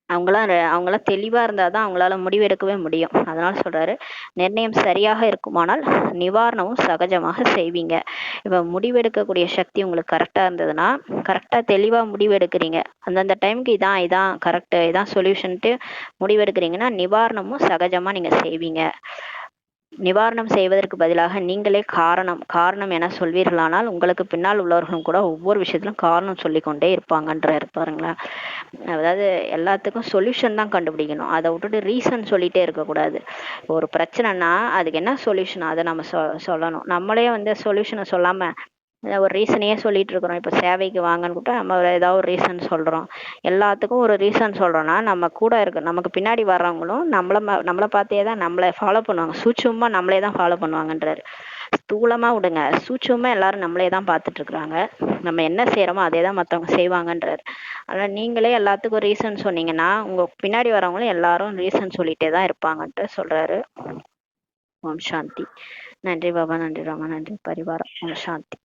அவங்களாம் தெளிவா இருந்தாதான் அவங்களால முடிவெடுக்கவே முடியும். அதனால சொல்றாரு, நிர்ணயம் சரியாக இருக்குமானால் நிவாரணமும் சகஜமாக செய்வீங்க. இப்ப முடிவெடுக்கக்கூடிய சக்தி உங்களுக்கு கரெக்டா இருந்ததுன்னா கரெக்டா தெளிவா முடிவெடுக்கிறீங்க. அந்தந்த டைமுக்கு இதான் கரெக்ட், இதான் சொல்யூஷன்ட்டு முடிவெடுக்கிறீங்கன்னா நிவாரணமும் சகஜமா நீங்க செய்வீங்க. நிவாரணம் செய்வதற்கு பதிலாக நீங்களே காரணம் என சொல்வீர்களானால் உங்களுக்கு பின்னால் உள்ளவர்களும் கூட ஒவ்வொரு விஷயத்திலும் காரணம் சொல்லிக்கொண்டே இருப்பாங்கன்றாரு. பாருங்களேன், அதாவது எல்லாத்துக்கும் சொல்யூஷன் தான் கண்டுபிடிக்கணும். அதை விட்டுட்டு ரீசன் சொல்லிட்டே இருக்கக்கூடாது. ஒரு பிரச்சனைனா அதுக்கு என்ன சொல்யூஷன் அதை நம்ம சொல்லணும். நம்மளே வந்து சொல்யூஷனை சொல்லாம ஒரு ரீசனையே சொல்லிட்டு இருக்கிறோம். இப்போ சேவைக்கு வாங்கன்னு கூப்பிட்டா நம்ம ஏதாவது ஒரு ரீசன் சொல்றோம். எல்லாத்துக்கும் ஒரு ரீசன் சொல்றோம்னா நம்ம கூட நமக்கு பின்னாடி வர்றவங்களும் நம்மளை பார்த்தே தான் நம்மளை ஃபாலோ பண்ணுவாங்க. சூட்சமா நம்மளே தான் ஃபாலோ பண்ணுவாங்கன்றாரு. ஸ்தூலமா விடுங்க, சூட்சமா எல்லாரும் நம்மளே தான் பார்த்துட்டு இருக்கிறாங்க. நம்ம என்ன செய்யறோமோ அதே தான் மற்றவங்க செய்வாங்கன்றாரு. அதனால நீங்களே எல்லாத்துக்கும் ரீசன் சொன்னீங்கன்னா உங்க பின்னாடி வரவங்களும் எல்லாரும் ரீசன் சொல்லிட்டே தான் இருப்பாங்கன்ட்டு சொல்றாரு. ஓம் சாந்தி. நன்றி பாபா, நன்றி ராமா, நன்றி பரிவாரம். ஓம் சாந்தி.